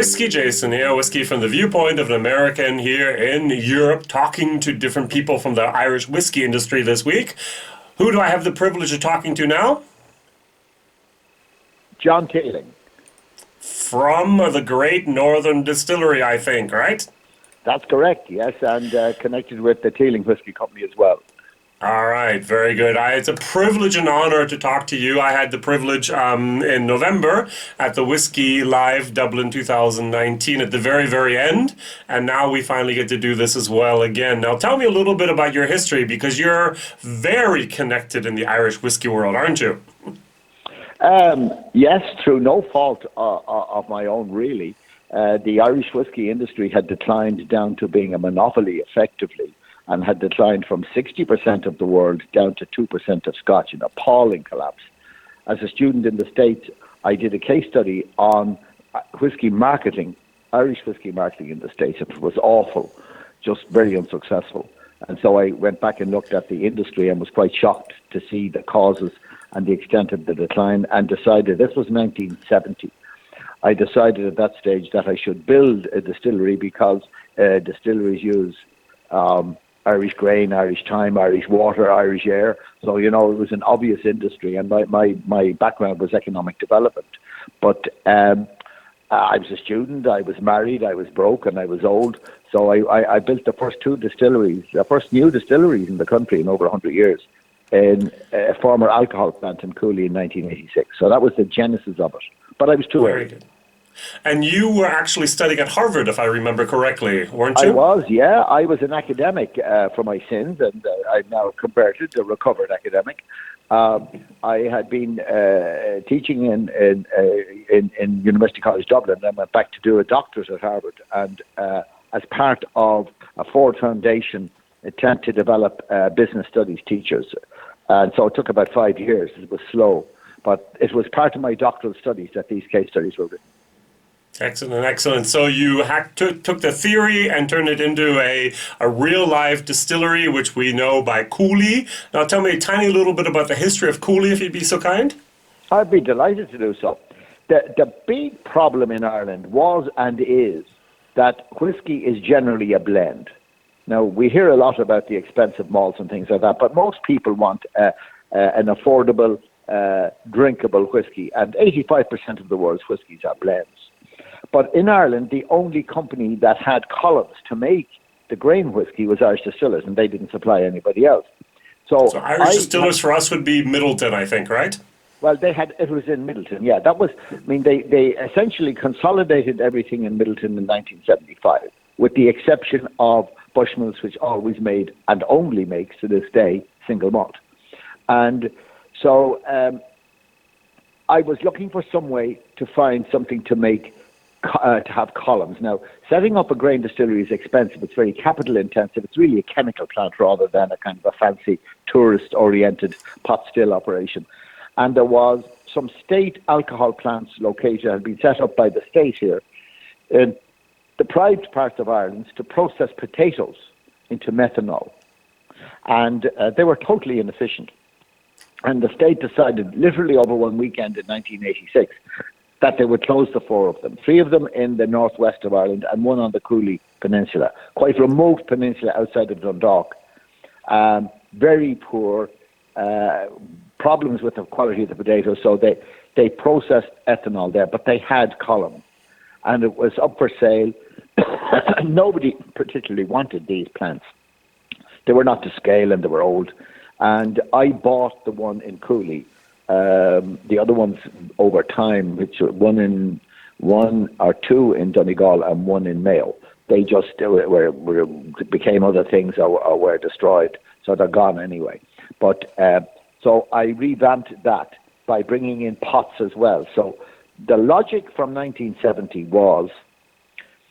WhiskyJason here, whiskey from the viewpoint of an American here in Europe, talking to different people from the Irish whiskey industry this week. Who do I have the privilege of talking to now? John Teeling. From the Great Northern Distillery, I think, right? That's correct, yes, and connected with the Teeling Whiskey Company as well. All right, very good. It's a privilege and honor to talk to you. I had the privilege in November at the Whisky Live Dublin 2019 at the very, very end, and now we finally get to do this as well again. Now, tell me a little bit about your history, because you're very connected in the Irish whiskey world, aren't you? Yes, through no fault of my own, really. The Irish whiskey industry had declined down to being a monopoly, effectively, and had declined from 60% of the world down to 2% of Scotch, an appalling collapse. As a student in the States, I did a case study on whiskey marketing, Irish whiskey marketing in the States. It was awful, just very unsuccessful. And so I went back and looked at the industry and was quite shocked to see the causes and the extent of the decline, and decided, this was 1970, I decided at that stage that I should build a distillery, because distilleries use Irish grain, Irish thyme, Irish water, Irish air. So, it was an obvious industry, and my background was economic development. But I was a student, I was married, I was broke, and I was old. So I built the first two distilleries, the first new distilleries in the country in over 100 years, in a former alcohol plant in Cooley in 1986. So that was the genesis of it. But I was too early. Very good. And you were actually studying at Harvard, if I remember correctly, weren't you? I was, yeah. I was an academic for my sins, and I'm now converted, a recovered academic. I had been teaching in University College Dublin, and went back to do a doctorate at Harvard. And as part of a Ford Foundation attempt to develop business studies teachers. And so it took about 5 years. It was slow. But it was part of my doctoral studies that these case studies were written. Excellent, excellent. So you took the theory and turned it into a real live distillery, which we know by Cooley. Now tell me a tiny little bit about the history of Cooley, if you'd be so kind. I'd be delighted to do so. The big problem in Ireland was and is that whiskey is generally a blend. Now, we hear a lot about the expensive malts and things like that, but most people want an affordable, drinkable whiskey, and 85% of the world's whiskies are blends. But in Ireland, the only company that had columns to make the grain whiskey was Irish Distillers, and they didn't supply anybody else. So Irish Distillers for us would be Middleton, I think, right? Well, it was in Middleton, yeah. They essentially consolidated everything in Middleton in 1975, with the exception of Bushmills, which always made and only makes to this day single malt. And so I was looking for some way to find something to make to have columns. Now, setting up a grain distillery is expensive. It's very capital intensive. It's really a chemical plant rather than a kind of a fancy tourist-oriented pot still operation. And there was some state alcohol plants located, had been set up by the state here in deprived parts of Ireland to process potatoes into methanol. And they were totally inefficient. And the state decided, literally over one weekend in 1986, that they would close the four of them. Three of them in the northwest of Ireland and one on the Cooley Peninsula, quite remote peninsula outside of Dundalk. Very poor, problems with the quality of the potatoes, so they processed ethanol there, but they had column. And it was up for sale. Nobody particularly wanted these plants. They were not to scale and they were old. And I bought the one in Cooley. The other ones over time, which one or two in Donegal and one in Mayo, they just became other things or were destroyed. So they're gone anyway. But so I revamped that by bringing in pots as well. So the logic from 1970 was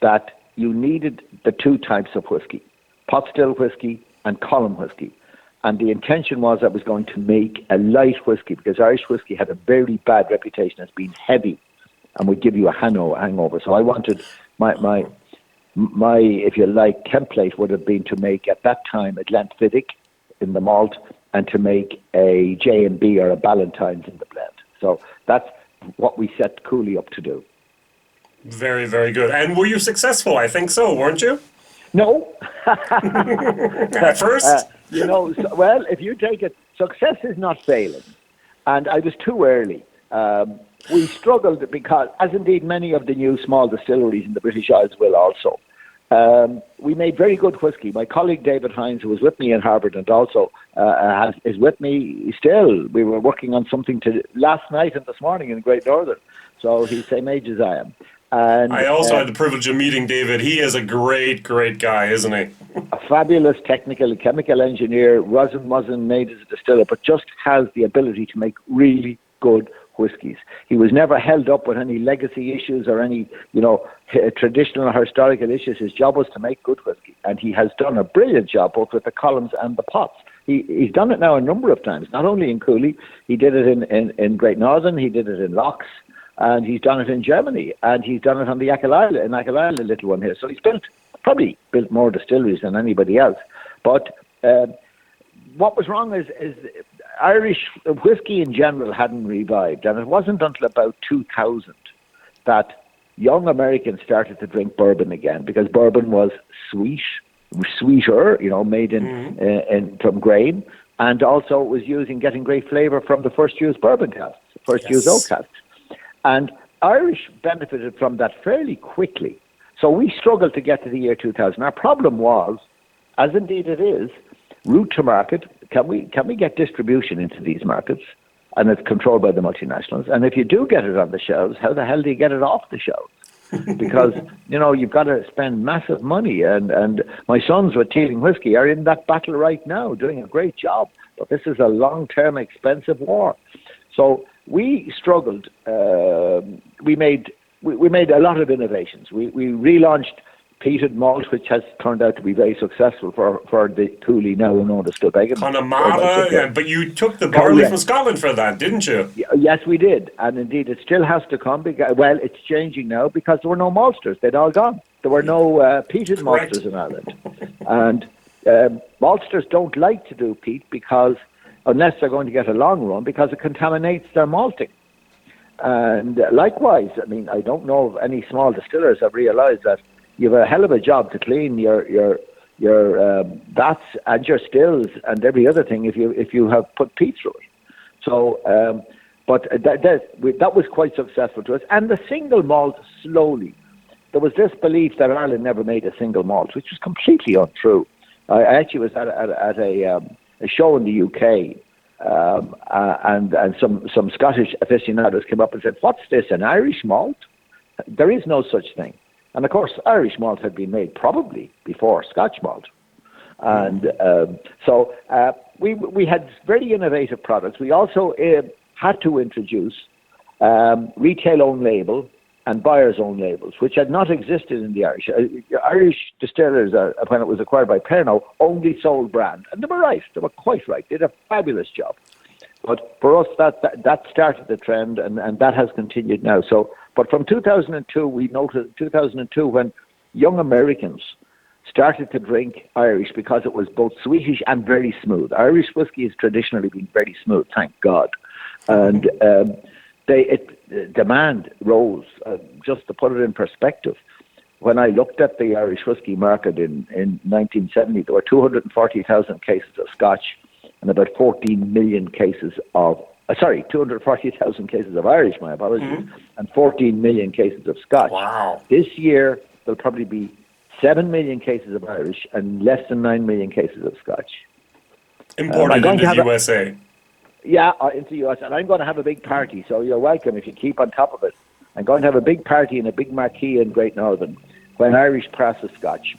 that you needed the two types of whiskey, pot still whiskey and column whiskey. And the intention was I was going to make a light whiskey, because Irish whiskey had a very bad reputation as being heavy and would give you a hangover. So I wanted my if you like, template would have been to make at that time a Glenfiddich in the malt and to make a J&B or a Ballantine's in the blend. So that's what we set Cooley up to do. Very, very good. And were you successful? I think so, weren't you? No. At first? Well, if you take it, success is not failing. And I was too early. We struggled because, as indeed many of the new small distilleries in the British Isles will also, we made very good whiskey. My colleague David Hines, who was with me in Harvard and also is with me still, we were working on something last night and this morning in Great Northern. So he's the same age as I am. And I also had the privilege of meeting David. He is a great, great guy, isn't he? A fabulous technical chemical engineer, wasn't made as a distiller, but just has the ability to make really good whiskies. He was never held up with any legacy issues or any, traditional or historical issues. His job was to make good whiskey, and he has done a brilliant job both with the columns and the pots. He's done it now a number of times, not only in Cooley. He did it in Great Northern, he did it in Locks, and he's done it in Germany, and he's done it on the Achill, a little one here. So he's probably built more distilleries than anybody else. But what was wrong is Irish whiskey in general hadn't revived, and it wasn't until about 2000 that young Americans started to drink bourbon again, because bourbon was sweeter, made in from grain, and also it was getting great flavour from the first use bourbon casks, use oak casks. And Irish benefited from that fairly quickly. So we struggled to get to the year 2000. Our problem was, as indeed it is, route to market. Can we get distribution into these markets? And it's controlled by the multinationals. And if you do get it on the shelves, how the hell do you get it off the shelves? Because, you've got to spend massive money. And my sons with Teeling Whisky are in that battle right now, doing a great job. But this is a long-term, expensive war. So we struggled. We made a lot of innovations. We relaunched peated malt, which has turned out to be very successful for the Cooley, now known as Kilbeggan. Connemara, but you took the barley from Scotland for that, didn't you? Yes, we did. And indeed, it still has to come. Well, it's changing now because there were no maltsters. They'd all gone. There were no peated maltsters in Ireland. And maltsters don't like to do peat because, unless they're going to get a long run, because it contaminates their malting. And likewise, I don't know if any small distillers have realised that you have a hell of a job to clean your vats and your stills and every other thing if you have put peat through it. So, but that was quite successful to us. And the single malt, slowly, there was this belief that Ireland never made a single malt, which was completely untrue. I actually was at a show in the UK, and some Scottish aficionados came up and said, "What's this, an Irish malt?" There is no such thing. And of course, Irish malt had been made probably before Scotch malt. And so we had very innovative products. We also had to introduce retail own label and buyer's own labels, which had not existed in the Irish. Irish distillers, when it was acquired by Pernod, only sold brand. And they were right. They were quite right. They did a fabulous job. But for us, that started the trend, and that has continued now. So, but from 2002, we noticed 2002 when young Americans started to drink Irish because it was both sweetish and very smooth. Irish whiskey has traditionally been very smooth, thank God. And demand rose. Just to put it in perspective, when I looked at the Irish whiskey market in 1970, there were 240,000 cases of Scotch and about 14 million cases of 240,000 cases of Irish, my apologies, and 14 million cases of Scotch. Wow. This year, there'll probably be 7 million cases of Irish and less than 9 million cases of Scotch. Imported into the USA. Into the US. And I'm going to have a big party, so you're welcome if you keep on top of it. I'm going to have a big party in a big marquee in Great Northern when Irish passes Scotch.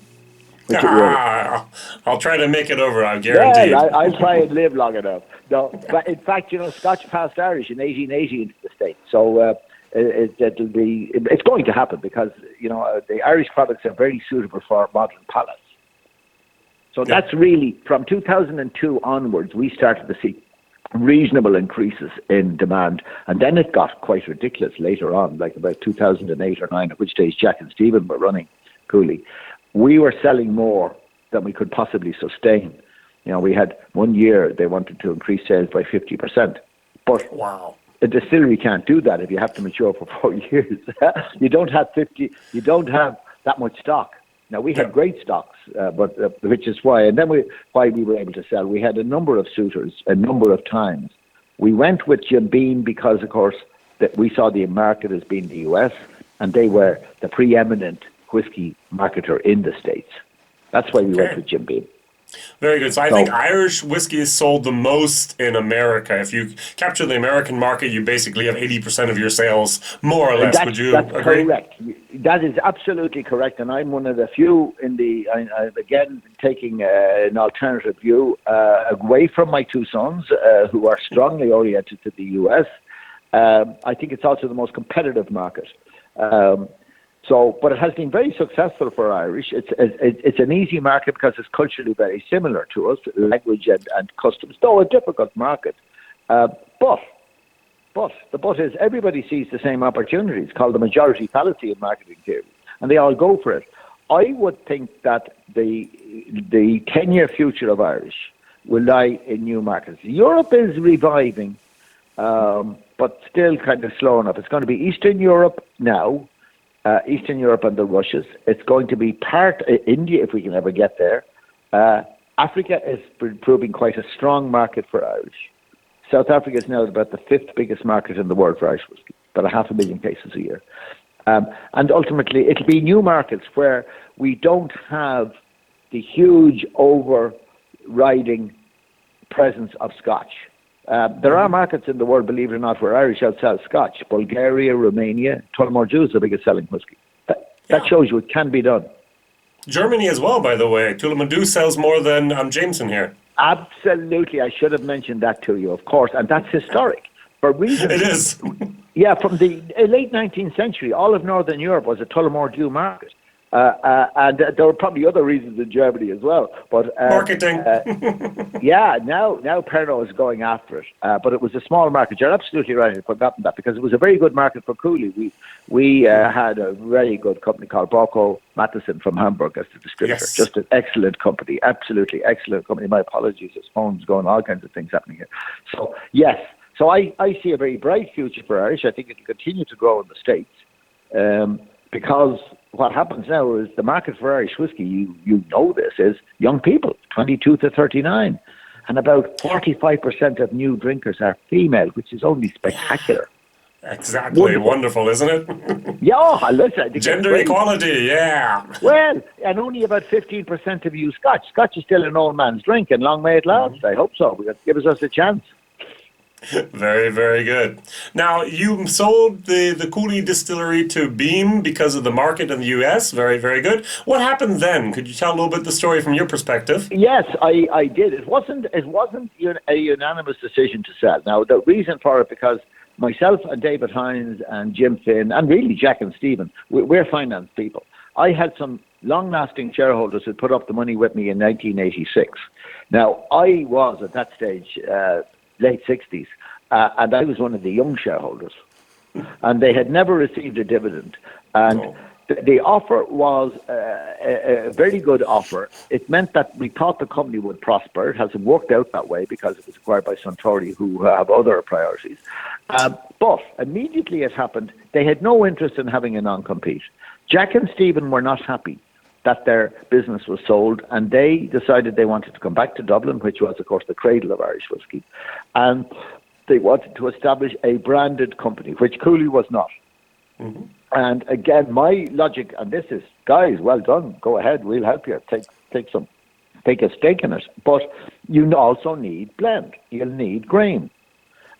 I'll try to make it over, I guarantee. Well, I'll try and live long enough. No, but in fact, Scotch passed Irish in 1880 into the States. So it's going to happen because, the Irish products are very suitable for modern palates. So that's really, from 2002 onwards, we started to see reasonable increases in demand. And then it got quite ridiculous later on, like about 2008 or 9, at which stage Jack and Stephen were running Cooley. We were selling more than we could possibly sustain. We had one year they wanted to increase sales by 50%. But wow. a distillery can't do that if you have to mature for 4 years. You don't have that much stock. Now, we had great stocks, but which is why, and then why we were able to sell. We had a number of suitors, a number of times. We went with Jim Beam because, of course, that we saw the market as being the US, and they were the preeminent whiskey marketer in the States. That's why we went with Jim Beam. Very good. So I think Irish whiskey is sold the most in America. If you capture the American market, you basically have 80% of your sales, more or less. Would you agree? Correct. That is absolutely correct. And I'm one of the few again, taking an alternative view away from my two sons, who are strongly oriented to the US. I think it's also the most competitive market. But it has been very successful for Irish. It's an easy market because it's culturally very similar to us, language and customs, though a difficult market. But the but is everybody sees the same opportunities, called the majority fallacy in marketing theory, and they all go for it. I would think that the 10-year future of Irish will lie in new markets. Europe is reviving, but still kind of slow enough. It's going to be Eastern Europe now. Eastern Europe and the Russias. It's going to be part India if we can ever get there. Africa is proving quite a strong market for Irish. South Africa is now about the 5th biggest market in the world for Irish whiskey, about 500,000 cases a year. And ultimately, it'll be new markets where we don't have the huge overriding presence of Scotch. There are markets in the world, believe it or not, where Irish outsell Scotch. Bulgaria, Romania, Tullamore Dew is the biggest selling whiskey. That shows you it can be done. Germany as well, by the way. Tullamore Dew sells more than Jameson here. Absolutely. I should have mentioned that to you, of course. And that's historic. For reasons. It is. Yeah, from the late 19th century, all of Northern Europe was a Tullamore Dew market. And there were probably other reasons in Germany as well. But marketing. Now Pernod is going after it. But it was a small market. You're absolutely right. I'd forgotten that because it was a very good market for Cooley. We had a very good company called Borco Matheson from Hamburg as the distributor. Yes. Just an excellent company. Absolutely excellent company. My apologies. There's phones going, all kinds of things happening here. So, yes. So I see a very bright future for Irish. I think it will continue to grow in the States. Because what happens now is the market for Irish whiskey, you know this, is young people, 22 to 39. And about 45% of new drinkers are female, which is only spectacular. Exactly. Wonderful, isn't it? Yeah, listen. Gender equality, yeah. Well, and only about 15% of you Scotch. Scotch is still an old man's drink, and long may it last. I hope so, because it gives us a chance. Very, very good. Now, you sold the Cooley distillery to Beam because of the market in the US. Very, very good. What happened then? Could you tell a little bit the story from your perspective? Yes, I did. It wasn't a unanimous decision to sell. Now, the reason for it, because myself and David Hines and Jim Finn, and really Jack and Stephen, we're finance people. I had some long-lasting shareholders who put up the money with me in 1986. Now, I was at that stage late 60s, and I was one of the young shareholders, and they had never received a dividend, and the offer was a very good offer. It meant that we thought the company would prosper. It hasn't worked out that way because it was acquired by Suntory, who have other priorities, but immediately it happened, they had no interest in having a non-compete. Jack and Stephen were not happy that their business was sold, and they decided they wanted to come back to Dublin, which was, of course, the cradle of Irish whiskey. And they wanted to establish a branded company, which Cooley was not. Mm-hmm. And again, my logic, and this is, guys, well done, go ahead, we'll help you, take a stake in it. But you also need blend, you'll need grain.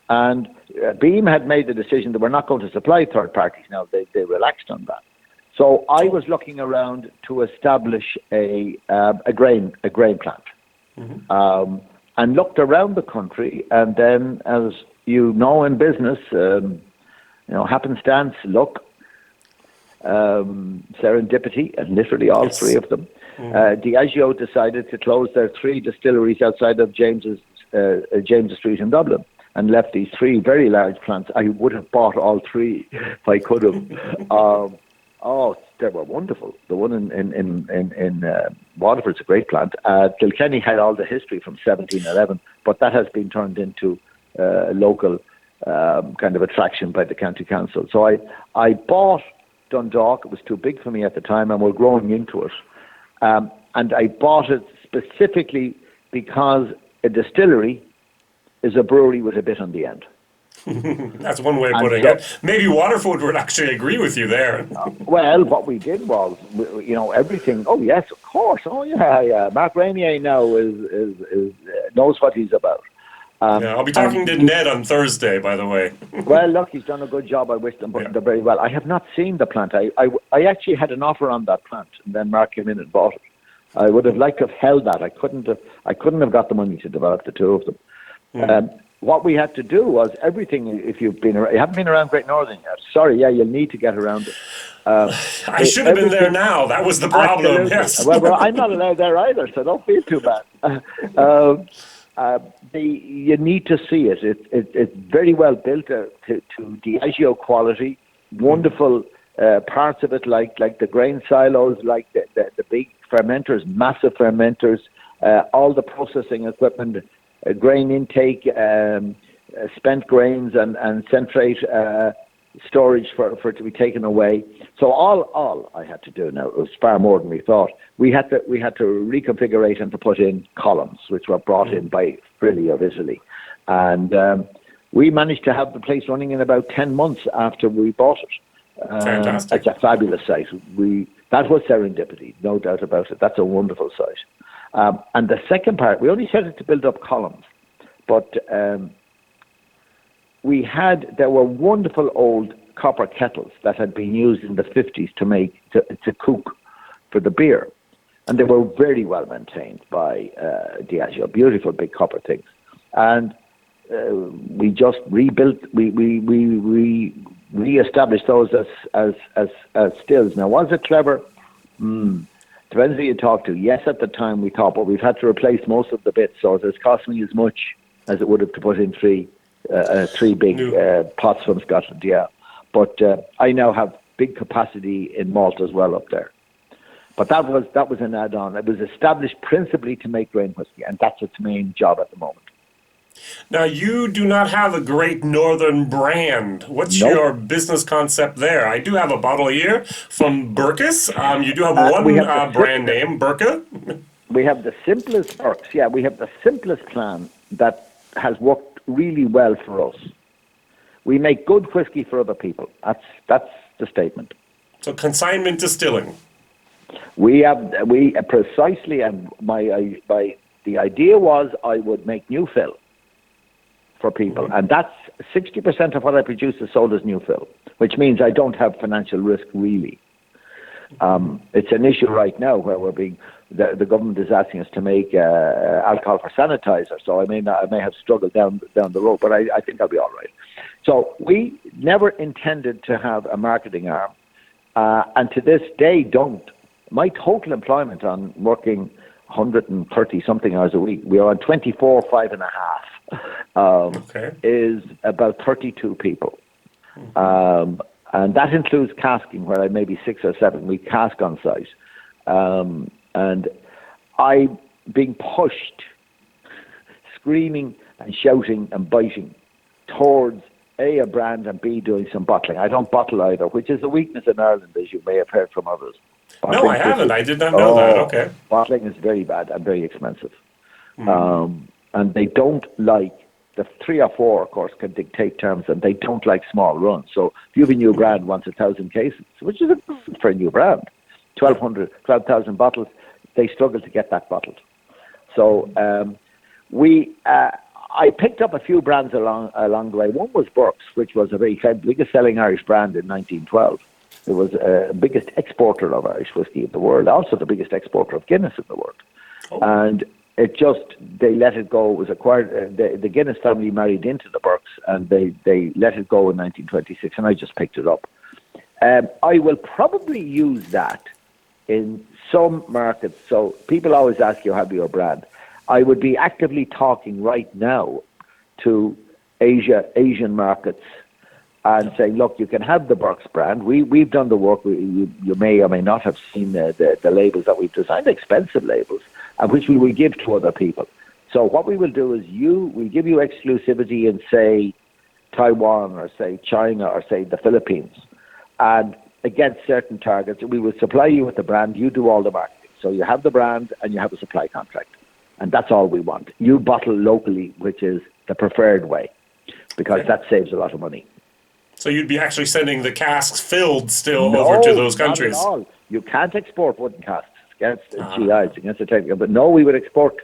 And Beam had made the decision that we're not going to supply third parties now. They relaxed on that. So I was looking around to establish a grain plant, mm-hmm. And looked around the country. And then, as you know, in business, happenstance, luck, serendipity, and literally all three of them. Mm-hmm. Diageo decided to close their 3 distilleries outside of James's Street in Dublin, and left these 3 very large plants. I would have bought all 3 if I could have. They were wonderful. The one in Waterford's a great plant. Kilkenny had all the history from 1711, but that has been turned into a local kind of attraction by the county council. So I bought Dundalk. It was too big for me at the time, and we're growing into it. And I bought it specifically because a distillery is a brewery with a bit on the end. That's one way of putting it. Maybe Waterford would actually agree with you there. Well, what we did was, everything. Oh yes, of course. Oh yeah. Mark Rainier now is knows what he's about. I'll be talking to Ned on Thursday, by the way. Well, look, he's done a good job. I wish them very well. I have not seen the plant. I actually had an offer on that plant, and then Mark came in and bought it. I would have liked to have held that. I couldn't have got the money to develop the two of them. What we had to do was everything. If you haven't been around Great Northern yet, sorry, you'll need to get around it. I should have been there now. That was the problem. Absolutely. Yes. Well, I'm not allowed there either, so don't feel too bad. You need to see it. It's very well built to Diageo quality. Wonderful parts of it, like the grain silos, like the big fermenters, massive fermenters, all the processing equipment, grain intake, spent grains and concentrate storage for it to be taken away. So all I had to do now, it was far more than we thought. We had to reconfigure and to put in columns, which were brought in by Frilly of Italy, and we managed to have the place running in about 10 months after we bought it. Fantastic! It's a fabulous site. That was serendipity, no doubt about it. That's a wonderful site. And the second part, we only set it to build up columns, but there were wonderful old copper kettles that had been used in the 50s to cook for the beer. And they were very well maintained by Diageo, beautiful big copper things. And we just rebuilt, we re-established those as stills. Now, was it clever? Depends who you talk to. Yes, at the time we thought, but we've had to replace most of the bits, so it's cost me as much as it would have to put in three big pots from Scotland. Yeah, but I now have big capacity in malt as well up there. But that was an add-on. It was established principally to make grain whiskey, and that's its main job at the moment. Now, you do not have a Great Northern brand. What's your business concept there? I do have a bottle here from Burkus. You do have one brand name, Burka. We have the simplest Burks. Yeah, we have the simplest plan that has worked really well for us. We make good whiskey for other people. That's the statement. So consignment distilling. We precisely, and the idea was I would make new fill for people, and that's 60% of what I produce is sold as new fill, which means I don't have financial risk really. It's an issue right now where the government is asking us to make alcohol for sanitizer, so I may have struggled down the road, but I think I'll be all right. So we never intended to have a marketing arm, and to this day don't. My total employment on working 130 something hours a week, we are on 24, 5.5, is about 32 people. And that includes casking, where I maybe 6 or 7 week cask on site. And I'm being pushed, screaming and shouting and biting towards A, brand, and B, doing some bottling. I don't bottle either, which is a weakness in Ireland, as you may have heard from others. No, I haven't. I did not know that. Okay. Bottling is very bad and very expensive. And they don't like, the 3 or 4, of course, can dictate terms, and they don't like small runs. So if you have a new brand wants 1,000 cases, which is for a new brand, 12,000 bottles, they struggle to get that bottled. So I picked up a few brands along the way. One was Burke's, which was the biggest selling Irish brand in 1912. It was the biggest exporter of Irish whiskey in the world, also the biggest exporter of Guinness in the world. And they let it go. It was acquired. The Guinness family married into the Burkes, and they let it go in 1926, and I just picked it up. I will probably use that in some markets. So people always ask you, have your brand? I would be actively talking right now to Asian markets and saying, look, you can have the Burke's brand. We've done the work. You may or may not have seen the labels that we've designed, expensive labels, and which we will give to other people. So what we will do is we'll give you exclusivity in, say, Taiwan or say China or say the Philippines, and against certain targets, we will supply you with the brand. You do all the marketing. So you have the brand and you have a supply contract, and that's all we want. You bottle locally, which is the preferred way, because that saves a lot of money. So you'd be actually sending the casks filled still over to those countries? Not at all. You can't export wooden casks against GIs, against the technical. But no, we would export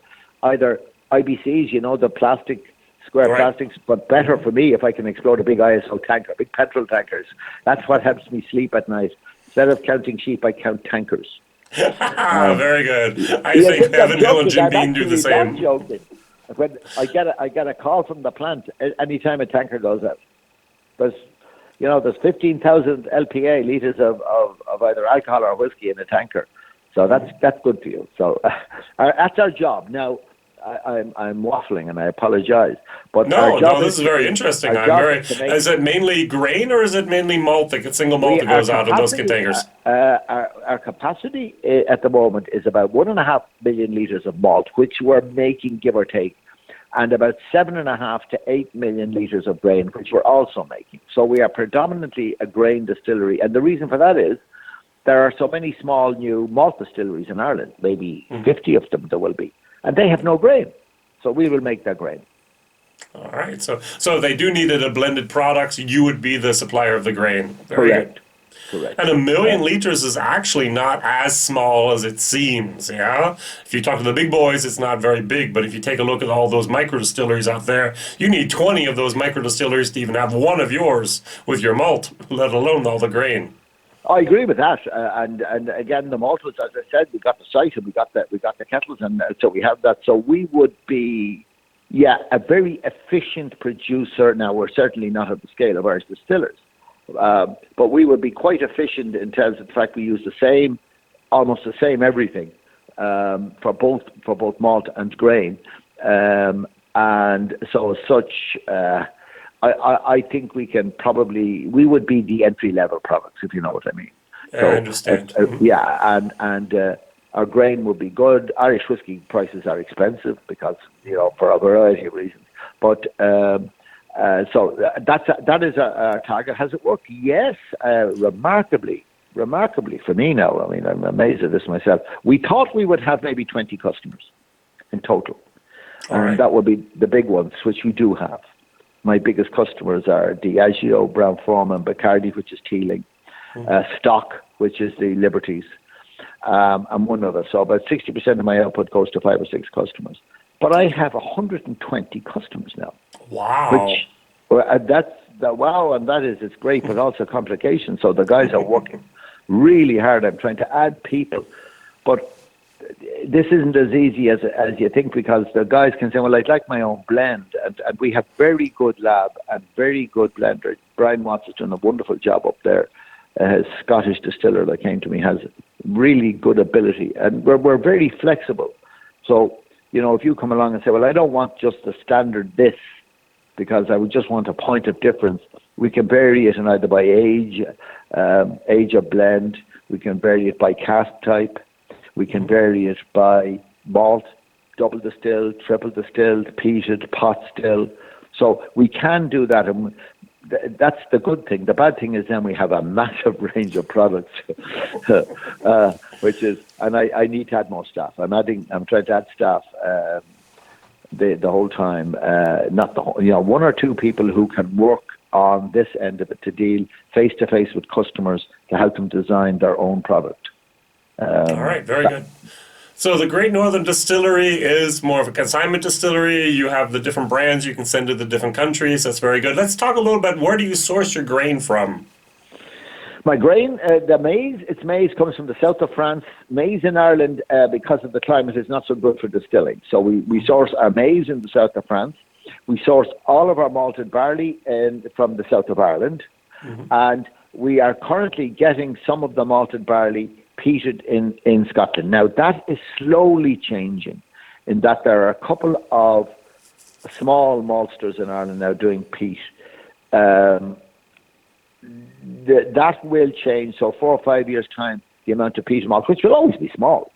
either IBCs, the plastic, square plastics, but better for me if I can explode a big ISO tanker, big petrol tankers. That's what helps me sleep at night. Instead of counting sheep, I count tankers. Very good. I think Evan Hill and Jim Beam do the same. I'm joking. When I get a call from the plant anytime a tanker goes out. There's 15,000 LPA, liters of either alcohol or whiskey in a tanker. So that's good for you. So that's our job. Now, I'm waffling and I apologize. But no, this is very interesting. Is it mainly grain or is it mainly malt, like a single malt that goes out of those containers? Our capacity at the moment is about 1.5 million litres of malt, which we're making, give or take, and about 7.5 to 8 million litres of grain, which we're also making. So we are predominantly a grain distillery. And the reason for that is there are so many small new malt distilleries in Ireland, maybe 50 of them there will be. And they have no grain. So we will make their grain. All right. So they do need a blended product. You would be the supplier of the grain. Very Correct. Good. Correct. And 1 million liters is actually not as small as it seems, yeah? If you talk to the big boys, it's not very big, but if you take a look at all those micro distilleries out there, you need 20 of those micro distilleries to even have one of yours with your malt, let alone all the grain. I agree with that, and again, the malt was, as I said, we got the site and we got the kettles, and so we have that. So we would be, a very efficient producer. Now we're certainly not at the scale of Irish distillers, but we would be quite efficient in terms of the fact we use almost the same everything for both malt and grain, and so as such. I think we would be the entry-level products, if you know what I mean. I understand. And our grain would be good. Irish whiskey prices are expensive because, for a variety of reasons. But so that is our target. Has it worked? Yes, remarkably for me now. I mean, I'm amazed at this myself. We thought we would have maybe 20 customers in total. And that would be the big ones, which we do have. My biggest customers are Diageo, Brown-Forman, Bacardi, which is Teeling, Stock, which is the Liberties, and one other. So about 60% of my output goes to 5 or 6 customers. But I have 120 customers now. Wow. And it's great, but also complications. So the guys are working really hard. I'm trying to add people. But this isn't as easy as you think, because the guys can say, well, I'd like my own blend. And we have very good lab and very good blender. Brian Watts has done a wonderful job up there. His Scottish distiller that came to me has really good ability. And we're very flexible. So, if you come along and say, well, I don't want just the standard this, because I would just want a point of difference, we can vary it in either by age of blend. We can vary it by cask type. We can vary it by malt, double distilled, triple distilled, peated, pot still. So we can do that, and that's the good thing. The bad thing is then we have a massive range of products, which is, and I need to add more staff. I'm trying to add staff the whole time. Not the whole, 1 or 2 people who can work on this end of it to deal face to face with customers to help them design their own product. All right, very good. So the Great Northern Distillery is more of a consignment distillery. You have the different brands you can send to the different countries. That's very good. Let's talk a little bit, where do you source your grain from? My grain, the maize comes from the south of France. Maize in Ireland, because of the climate, is not so good for distilling. So we source our maize in the south of France. We source all of our malted barley from the south of Ireland. And we are currently getting some of the malted barley peated in Scotland. Now, that is slowly changing in that there are a couple of small maltsters in Ireland now doing peat. That will change. So 4 or 5 years' time, the amount of peat malt, which will always be small,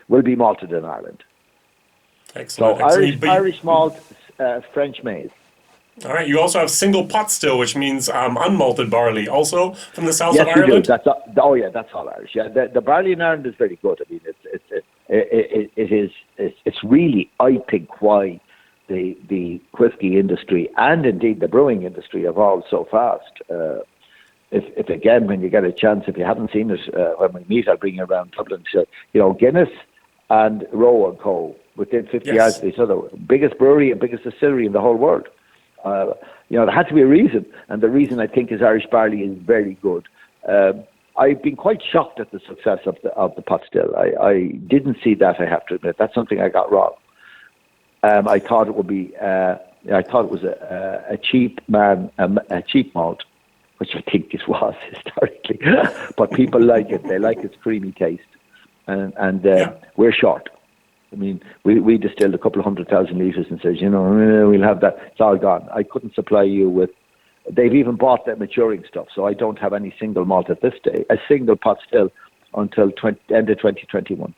will be malted in Ireland. Excellent. So Irish malt, French maize. All right. You also have single pot still, which means unmalted barley, also from the south Yes, of we do. Ireland. That's oh yeah, that's all Irish. Yeah, the barley in Ireland is very good. I mean, it's really, I think, why the whiskey industry and indeed the brewing industry evolved so fast. If again, when you get a chance, if you haven't seen it, when we meet, I'll bring you around Dublin. So, Guinness and Roe and Co. within 50 yards of each other, biggest brewery and biggest distillery in the whole world. There had to be a reason, and the reason I think is Irish barley is very good. I've been quite shocked at the success of the pot still. I didn't see that. I have to admit, that's something I got wrong. I thought it would be. I thought it was a cheap malt, which I think this was historically. But people like it. They like its creamy taste, and we're short. I mean, we distilled a couple of 100,000 litres and says, we'll have that. It's all gone. I couldn't supply you with. They've even bought that maturing stuff, so I don't have any single malt at this day, a single pot still until end of 2021.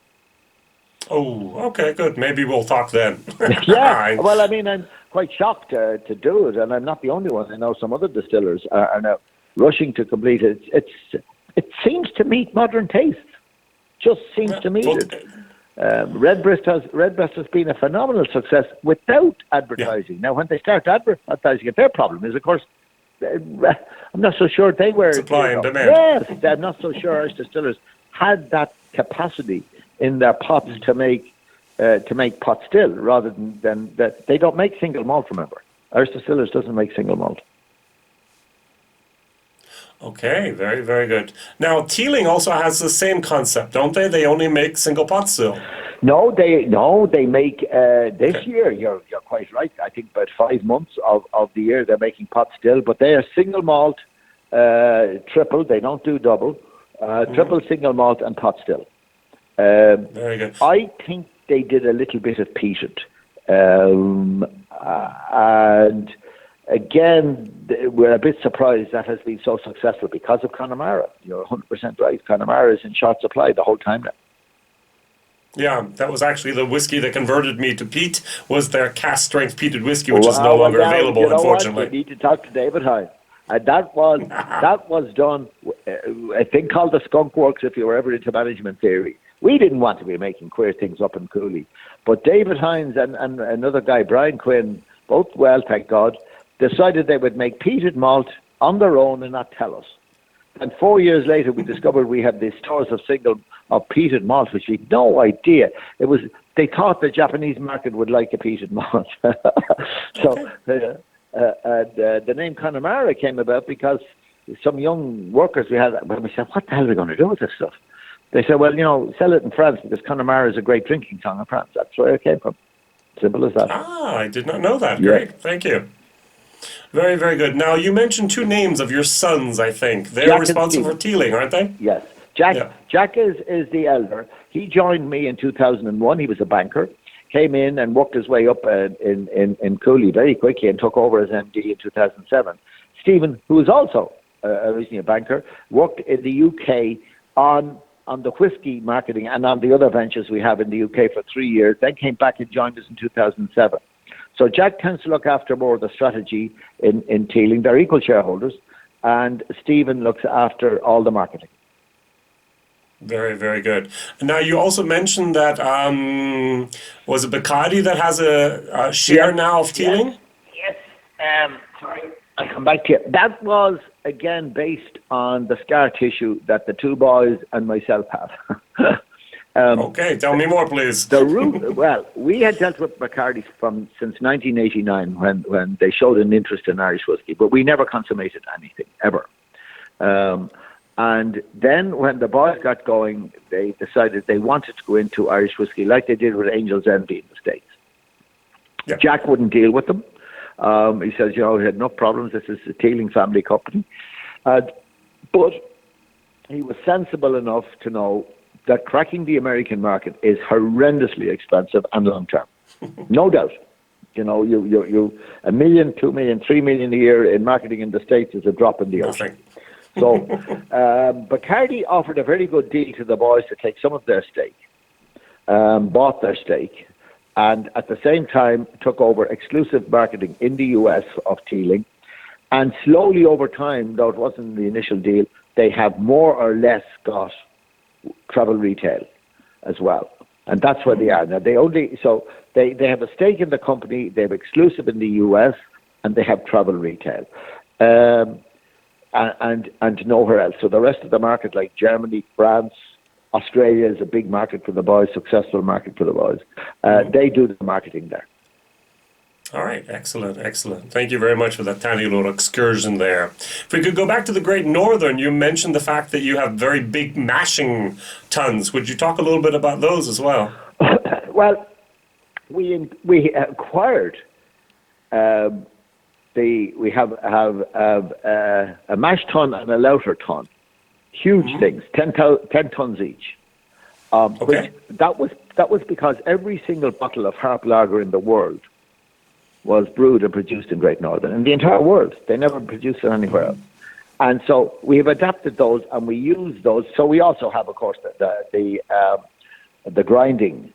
Oh, okay, good. Maybe we'll talk then. Yeah, well, I mean, I'm quite shocked to do it, and I'm not the only one. I know some other distillers are now rushing to complete it. It seems to meet modern tastes. Just seems to meet it. Redbreast has been a phenomenal success without advertising. Now, when they start advertising it, their problem is, of course, I'm not so sure they were supply and demand. Yes, I'm not so sure Irish distillers had that capacity in their pots to make pot still, rather than that. They don't make single malt. Remember, Irish distillers doesn't make single malt. Okay, very, very good. Now, Teeling also has the same concept, don't they? They only make single pot still. No, they make this year. You're quite right. I think about 5 months of the year they're making pot still, but they are single malt, triple. They don't do double. Triple, single malt, and pot still. Very good. I think they did a little bit of peated, and again, we're a bit surprised that has been so successful because of Connemara. You're 100% right. Connemara is in short supply the whole time now. Yeah, that was actually the whiskey that converted me to peat, was their cast strength peated whiskey, which is no longer available, unfortunately. You need to talk to David Hine. And that was done, a thing called the Skunk Works, if you were ever into management theory. We didn't want to be making queer things up in Cooley. But David Hines and another guy, Brian Quinn, both well, thank God, decided they would make peated malt on their own and not tell us. And 4 years later, we discovered we had these stores of peated malt, which we had no idea. They thought the Japanese market would like a peated malt. So the name Connemara came about because some young workers we had, when we said, what the hell are we going to do with this stuff? They said, well, sell it in France because Connemara is a great drinking song in France. That's where it came from. Simple as that. Ah, I did not know that. Great, thank you. Very, very good. Now, you mentioned 2 names of your sons, I think. They're responsible for Teeling, aren't they? Yes. Jack is the elder. He joined me in 2001. He was a banker. Came in and worked his way up in Cooley very quickly and took over as MD in 2007. Stephen, who was also originally a banker, worked in the UK on the whiskey marketing and on the other ventures we have in the UK for 3 years, then came back and joined us in 2007. So Jack tends to look after more of the strategy in Teeling. They're equal shareholders. And Stephen looks after all the marketing. Very, very good. Now, you also mentioned that, was it Bacardi that has a share now of Teeling? Yes. Sorry, I'll come back to you. That was, again, based on the scar tissue that the 2 boys and myself have. Okay, tell me more, please. Well, we had dealt with Bacardi since 1989 when they showed an interest in Irish whiskey, but we never consummated anything, ever. And then when the boys got going, they decided they wanted to go into Irish whiskey like they did with Angel's Envy in the States. Yep. Jack wouldn't deal with them. He says, he had no problems. This is a Teeling family company. But he was sensible enough to know that cracking the American market is horrendously expensive and long-term. No doubt. You $1 million, $2 million, $3 million a year in marketing in the States is a drop in the ocean. So Bacardi offered a very good deal to the boys to take some of their stake, bought their stake, and at the same time took over exclusive marketing in the US of Teeling. And slowly over time, though it wasn't the initial deal, they have more or less got travel retail as well. And that's where they are. Now, they have a stake in the company, they have exclusive in the US, and they have travel retail. And nowhere else. So the rest of the market, like Germany, France, Australia is a big market for the boys, successful market for the boys. They do the marketing there. All right, excellent. Thank you very much for that tiny little excursion there. If we could go back to the Great Northern, you mentioned the fact that you have very big mashing tuns. Would you talk a little bit about those as well? Well, we acquired we have a mash tun and a lauter tun, huge things, 10 tons each. Which that was because every single bottle of Harp Lager in the world was brewed and produced in Great Northern in the entire world. They never produced it anywhere else. And so we have adapted those and we use those. So we also have, of course, the grinding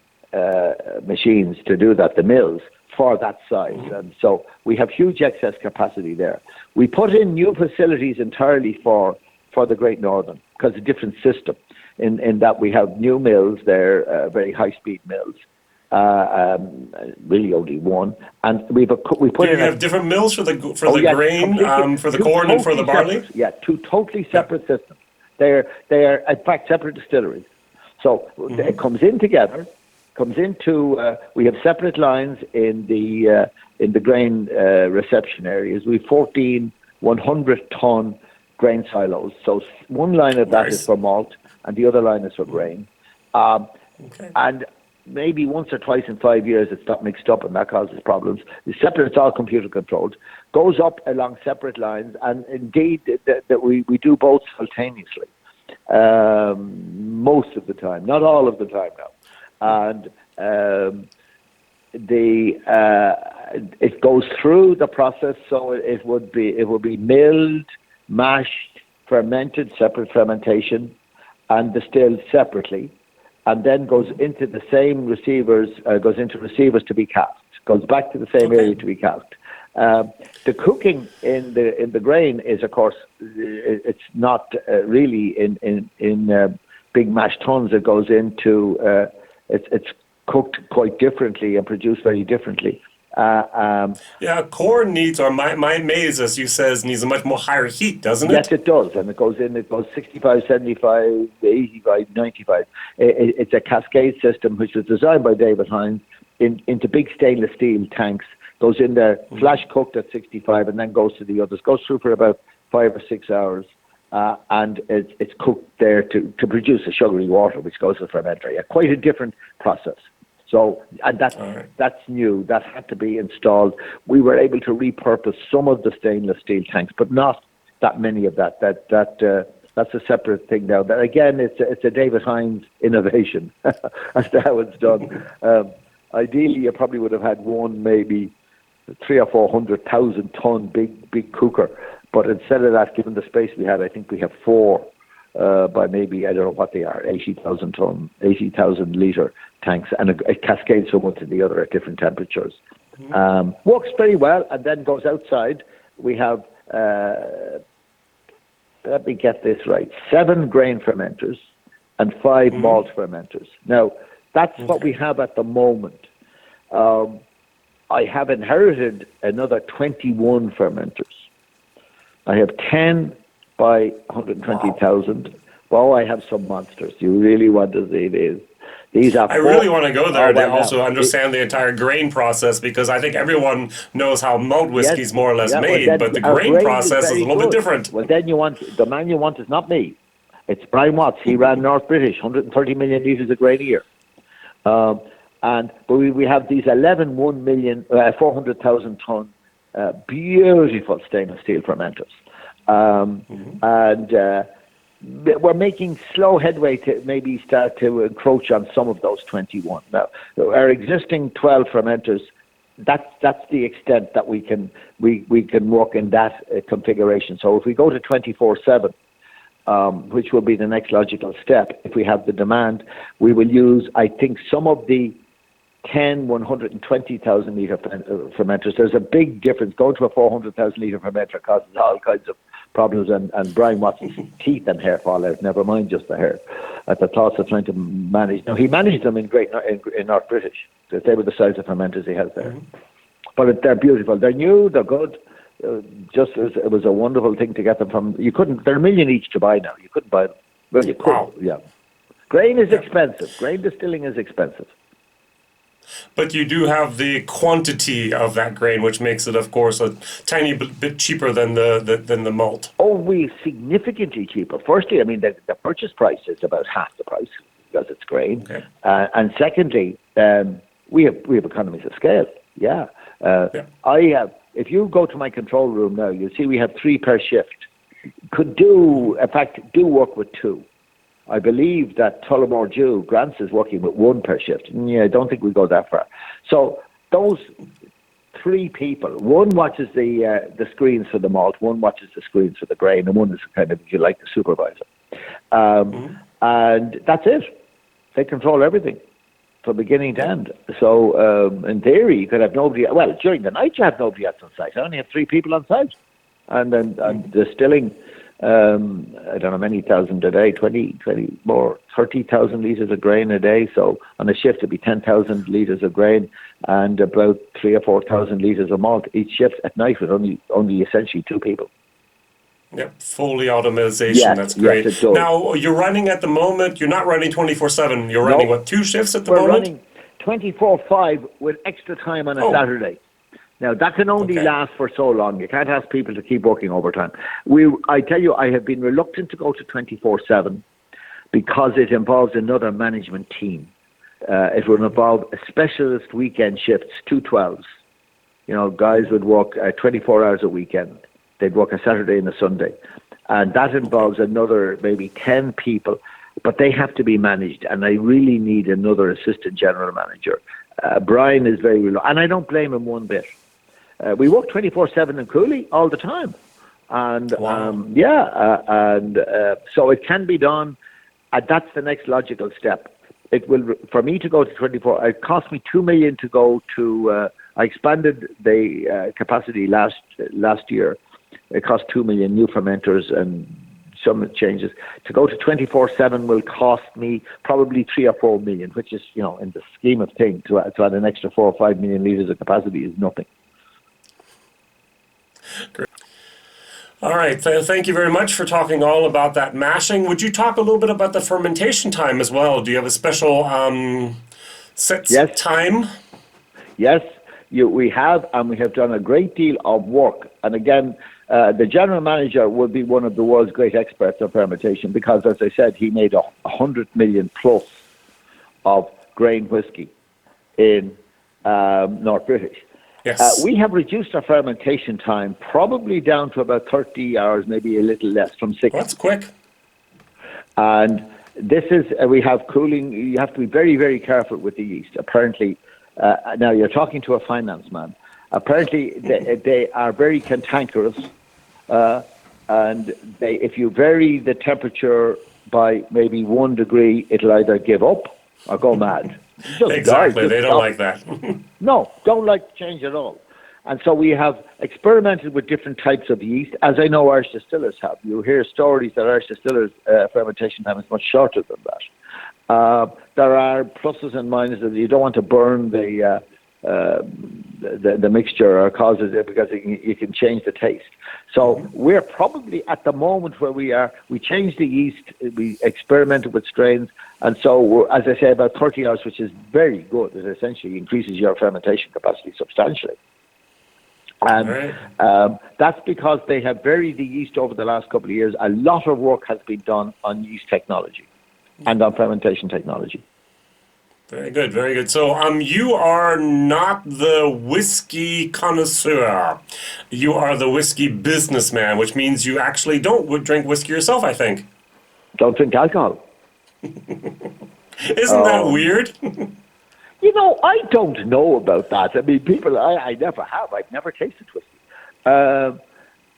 machines to do that, the mills for that size. And so we have huge excess capacity there. We put in new facilities entirely for the Great Northern because it's a different system in that we have new mills there, very high-speed mills. Really only one, and we put in. You have different mills for the grain, for the corn, and for the barley. Yeah, two totally separate systems. They are in fact separate distilleries. So it comes in together. Comes into. We have separate lines in the grain reception areas. We have 14 100-ton grain silos. So one line of that is for malt, and the other line is for grain. And maybe once or twice in 5 years it's not mixed up and that causes problems. It's separate, it's all computer controlled. Goes up along separate lines, and indeed that we do both simultaneously. Most of the time, not all of the time now. And it goes through the process, so it would be milled, mashed, fermented, separate fermentation, and distilled separately. And then goes into the same receivers, goes into receivers to be casked, goes back to the same area to be casked. The cooking in the grain is, of course, it's not really in big mash tons. It goes into, it's cooked quite differently and produced very differently. Corn needs, or my maize, as you says, needs a much more higher heat, doesn't it? Yes, it does, and it goes 65, 75, 85, 95. It's a cascade system which was designed by David Hines into big stainless steel tanks. Goes in there, flash cooked at 65, and then goes to the others. Goes through for about 5 or 6 hours, and it's cooked there to produce a sugary water, which goes to the fermenter. Quite a different process. So, and that's new. That had to be installed. We were able to repurpose some of the stainless steel tanks, but not that many of that. That's a separate thing now. That again, it's a David Hines innovation as to how it's done. Ideally, you probably would have had one, maybe 300,000 or 400,000 ton big cooker, but instead of that, given the space we had, I think we have 4. By maybe, I don't know what they are, 80,000 litre tanks, and it cascades from one to the other at different temperatures. Works very well, and then goes outside. We have, let me get this right, 7 grain fermenters and 5 malt fermenters. Now, that's what we have at the moment. I have inherited another 21 fermenters. I have 10 by 120,000. Wow, I have some monsters. You really want to see these. These are. I really want to go there to also understand the entire grain process, because I think everyone knows how malt whiskey is more or less made, but the grain process is a little bit different. Well, then the man you want is not me. It's Brian Watts. He ran North British, 130 million litres of grain a year. But we have these 400,000 ton beautiful stainless steel fermenters. And we're making slow headway to maybe start to encroach on some of those 21. Now, our existing 12 fermenters, that's the extent that we can work in that configuration. So if we go to 24/7, which will be the next logical step, if we have the demand, we will use, I think, some of the 10, 120,000 litre fermenters. There's a big difference. Going to a 400,000 litre fermenter causes all kinds of problems, and Brian Watson's teeth and hair fall out, never mind just the hair, at the thoughts of trying to manage. Now, he managed them in North British. They were the size of fermenters he has there. But they're beautiful. They're new, they're good. Just as it was a wonderful thing to get them from. They're $1 million each to buy now. You couldn't buy them. Well, you could, wow. Yeah. Grain is expensive. Grain distilling is expensive. But you do have the quantity of that grain, which makes it, of course, a tiny bit cheaper than the malt. Oh, significantly cheaper. Firstly, I mean, the purchase price is about half the price because it's grain. Okay. And secondly, we have economies of scale. Yeah. I have. If you go to my control room now, you'll see we have 3 per shift. Do work with 2. I believe that Tullamore Dew, Grants, is working with 1 per shift. Yeah, I don't think we go that far. So those 3 people, one watches the screens for the malt, one watches the screens for the grain, and one is kind of, if you like, the supervisor. And that's it. They control everything from beginning to end. So in theory, you could have nobody. Well, during the night, you have nobody else on site. I only have 3 people on site, and then distilling. I don't know, many thousand a day, 20 more, 30,000 litres of grain a day. So on a shift, it'd be 10,000 litres of grain and about 3,000 or 4,000 litres of malt each shift at night with only essentially 2 people. Yep, fully automation. That's great. Yes, it does. Now, you're running at the moment, you're not running 24/7. You're running, 2 shifts at the moment? We're running 24/5 with extra time on a Saturday. Now, that can only last for so long. You can't ask people to keep working overtime. I tell you, I have been reluctant to go to 24/7 because it involves another management team. It would involve a specialist weekend shifts, 212s. You know, guys would work 24 hours a weekend. They'd work a Saturday and a Sunday. And that involves another maybe 10 people, but they have to be managed. And I really need another assistant general manager. Brian is very reluctant, and I don't blame him one bit. We work 24/7 in Cooley all the time. And so it can be done. And that's the next logical step. It will, for me to go to 24, it cost me $2 million to go to, I expanded the capacity last year. It cost $2 million, new fermenters and some changes. To go to 24/7 will cost me probably $3 or $4 million, which is, you know, in the scheme of things, to add an extra 4 or 5 million litres of capacity is nothing. Great. All right. Thank you very much for talking all about that mashing. Would you talk a little bit about the fermentation time as well? Do you have a special set time? Yes, we have, and we have done a great deal of work. And again, the general manager would be one of the world's great experts of fermentation because, as I said, he made 100 million plus of grain whiskey in North British. Yes. We have reduced our fermentation time probably down to about 30 hours, maybe a little less, from 60. That's quick. And this is, we have cooling. You have to be very, very careful with the yeast. Apparently, now you're talking to a finance man. Apparently, they are very cantankerous. And if you vary the temperature by maybe 1 degree, it'll either give up or go mad. Exactly, they don't like that. No, don't like change at all. And so we have experimented with different types of yeast, as I know Irish distillers have. You hear stories that Irish distillers' fermentation time is much shorter than that. There are pluses and minuses. You don't want to burn the mixture or cause it because you can change the taste. So we're probably at the moment where we changed the yeast, we experimented with strains, and so we're, as I say, about 30 hours, which is very good. It essentially increases your fermentation capacity substantially. And that's because they have varied the yeast over the last couple of years. A lot of work has been done on yeast technology and on fermentation technology. Very good, very good. So you are not the whiskey connoisseur. You are the whiskey businessman, which means you actually don't drink whiskey yourself, I think. Don't drink alcohol. Isn't that weird? You know, I don't know about that. I mean, people, I never have. I've never tasted whiskey.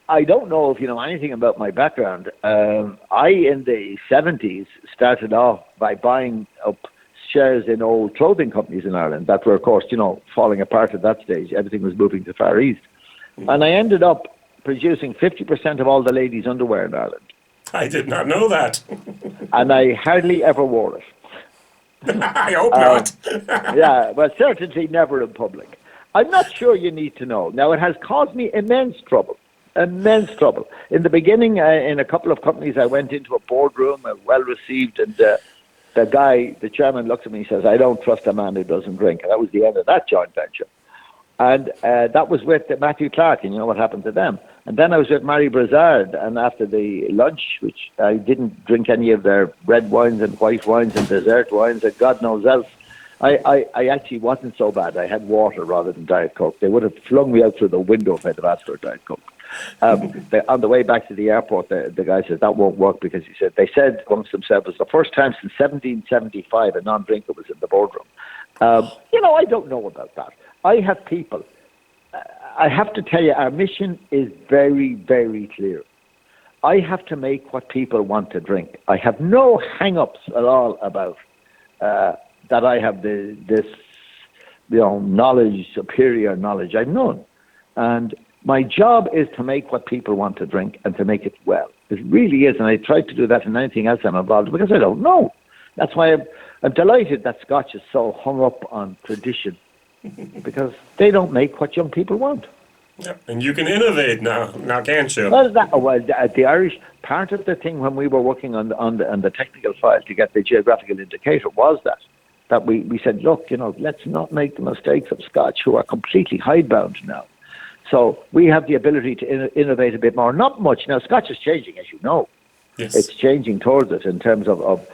I don't know if you know anything about my background. I, in the 70s, started off by buying up shares in old clothing companies in Ireland that were, of course, falling apart at that stage. Everything was moving to Far East. And I ended up producing 50% of all the ladies' underwear in Ireland. I did not know that. And I hardly ever wore it. I hope not. Yeah, but certainly never in public. I'm not sure you need to know. Now, it has caused me immense trouble. Immense trouble. In the beginning, in a couple of companies, I went into a boardroom, well received, and the chairman looks at me and says, "I don't trust a man who doesn't drink." And that was the end of that joint venture. And that was with Matthew Clark, and you know what happened to them. And then I was with Mary Brazard, and after the lunch, which I didn't drink any of their red wines and white wines and dessert wines and God knows else, I actually wasn't so bad. I had water rather than Diet Coke. They would have flung me out through the window if I'd have asked for a Diet Coke. On the way back to the airport, the guy said, "That won't work," because he said, they said amongst themselves, it was the first time since 1775 a non-drinker was in the boardroom. I don't know about that. I have people. I have to tell you, our mission is very, very clear. I have to make what people want to drink. I have no hang-ups at all about that I have this knowledge, superior knowledge. I've none. And my job is to make what people want to drink and to make it well. It really is. And I try to do that in anything else I'm involved in because I don't know. That's why I'm delighted that Scotch is so hung up on tradition because they don't make what young people want. Yeah, and you can innovate now, can't you? Well, the Irish, part of the thing when we were working on the technical file to get the geographical indicator was that we said, look, let's not make the mistakes of Scotch, who are completely hidebound now. So we have the ability to innovate a bit more. Not much. Now, Scotch is changing, as you know. Yes. It's changing towards it in terms of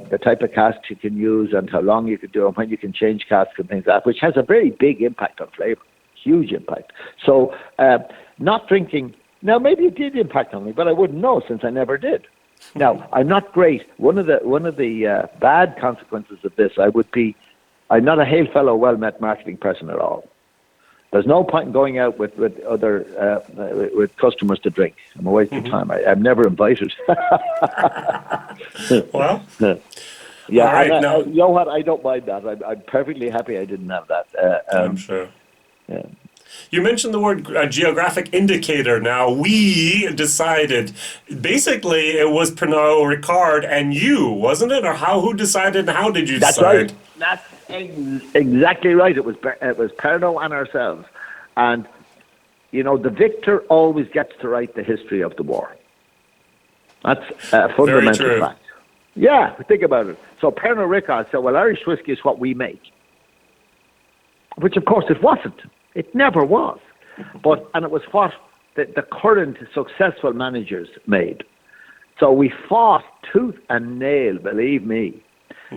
the type of cask you can use and how long you can do and when you can change casks and things like that, which has a very big impact on flavour, huge impact. So not drinking, now maybe it did impact on me, but I wouldn't know since I never did. Now, I'm not great. One of the bad consequences of this, I'm not a hail fellow, well-met marketing person at all. There's no point in going out with with customers to drink. I'm a waste of time. I'm never invited. Well, yeah. All right, and, you know what? I don't mind that. I'm perfectly happy I didn't have that. I'm sure. Yeah. You mentioned the word geographic indicator. Now, we decided, basically, it was Pernod Ricard and you, wasn't it? Or who decided and how did you decide? Right. That's exactly right. It was Pernod and ourselves. And, the victor always gets to write the history of the war. That's a fundamental fact. Yeah, think about it. So Pernod Ricard said, well, Irish whiskey is what we make. Which, of course, it wasn't. It never was. And it was what the current successful managers made. So we fought tooth and nail, believe me.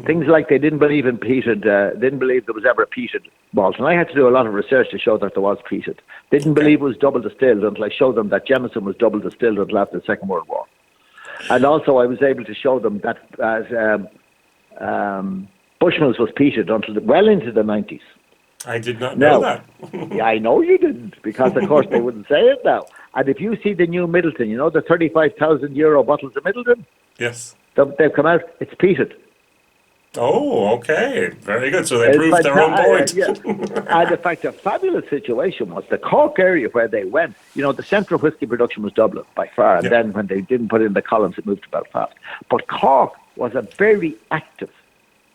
Things like they didn't believe in peated, didn't believe there was ever a peated malt. And I had to do a lot of research to show that there was peated. Didn't believe it was double distilled until I showed them that Jameson was double distilled until after the Second World War. And also I was able to show them that Bushmills was peated until well into the 90s. I did not know that. Yeah, I know you didn't, because of course they wouldn't say it now. And if you see the new Middleton, the 35,000 euro bottles of Middleton? Yes. They've come out, it's peated. Oh, okay. Very good. So they proved their own point. Yeah. And in fact, a fabulous situation was the Cork area where they went. The central whiskey production was Dublin by far. And then when they didn't put in the columns, it moved to Belfast. But Cork was a very active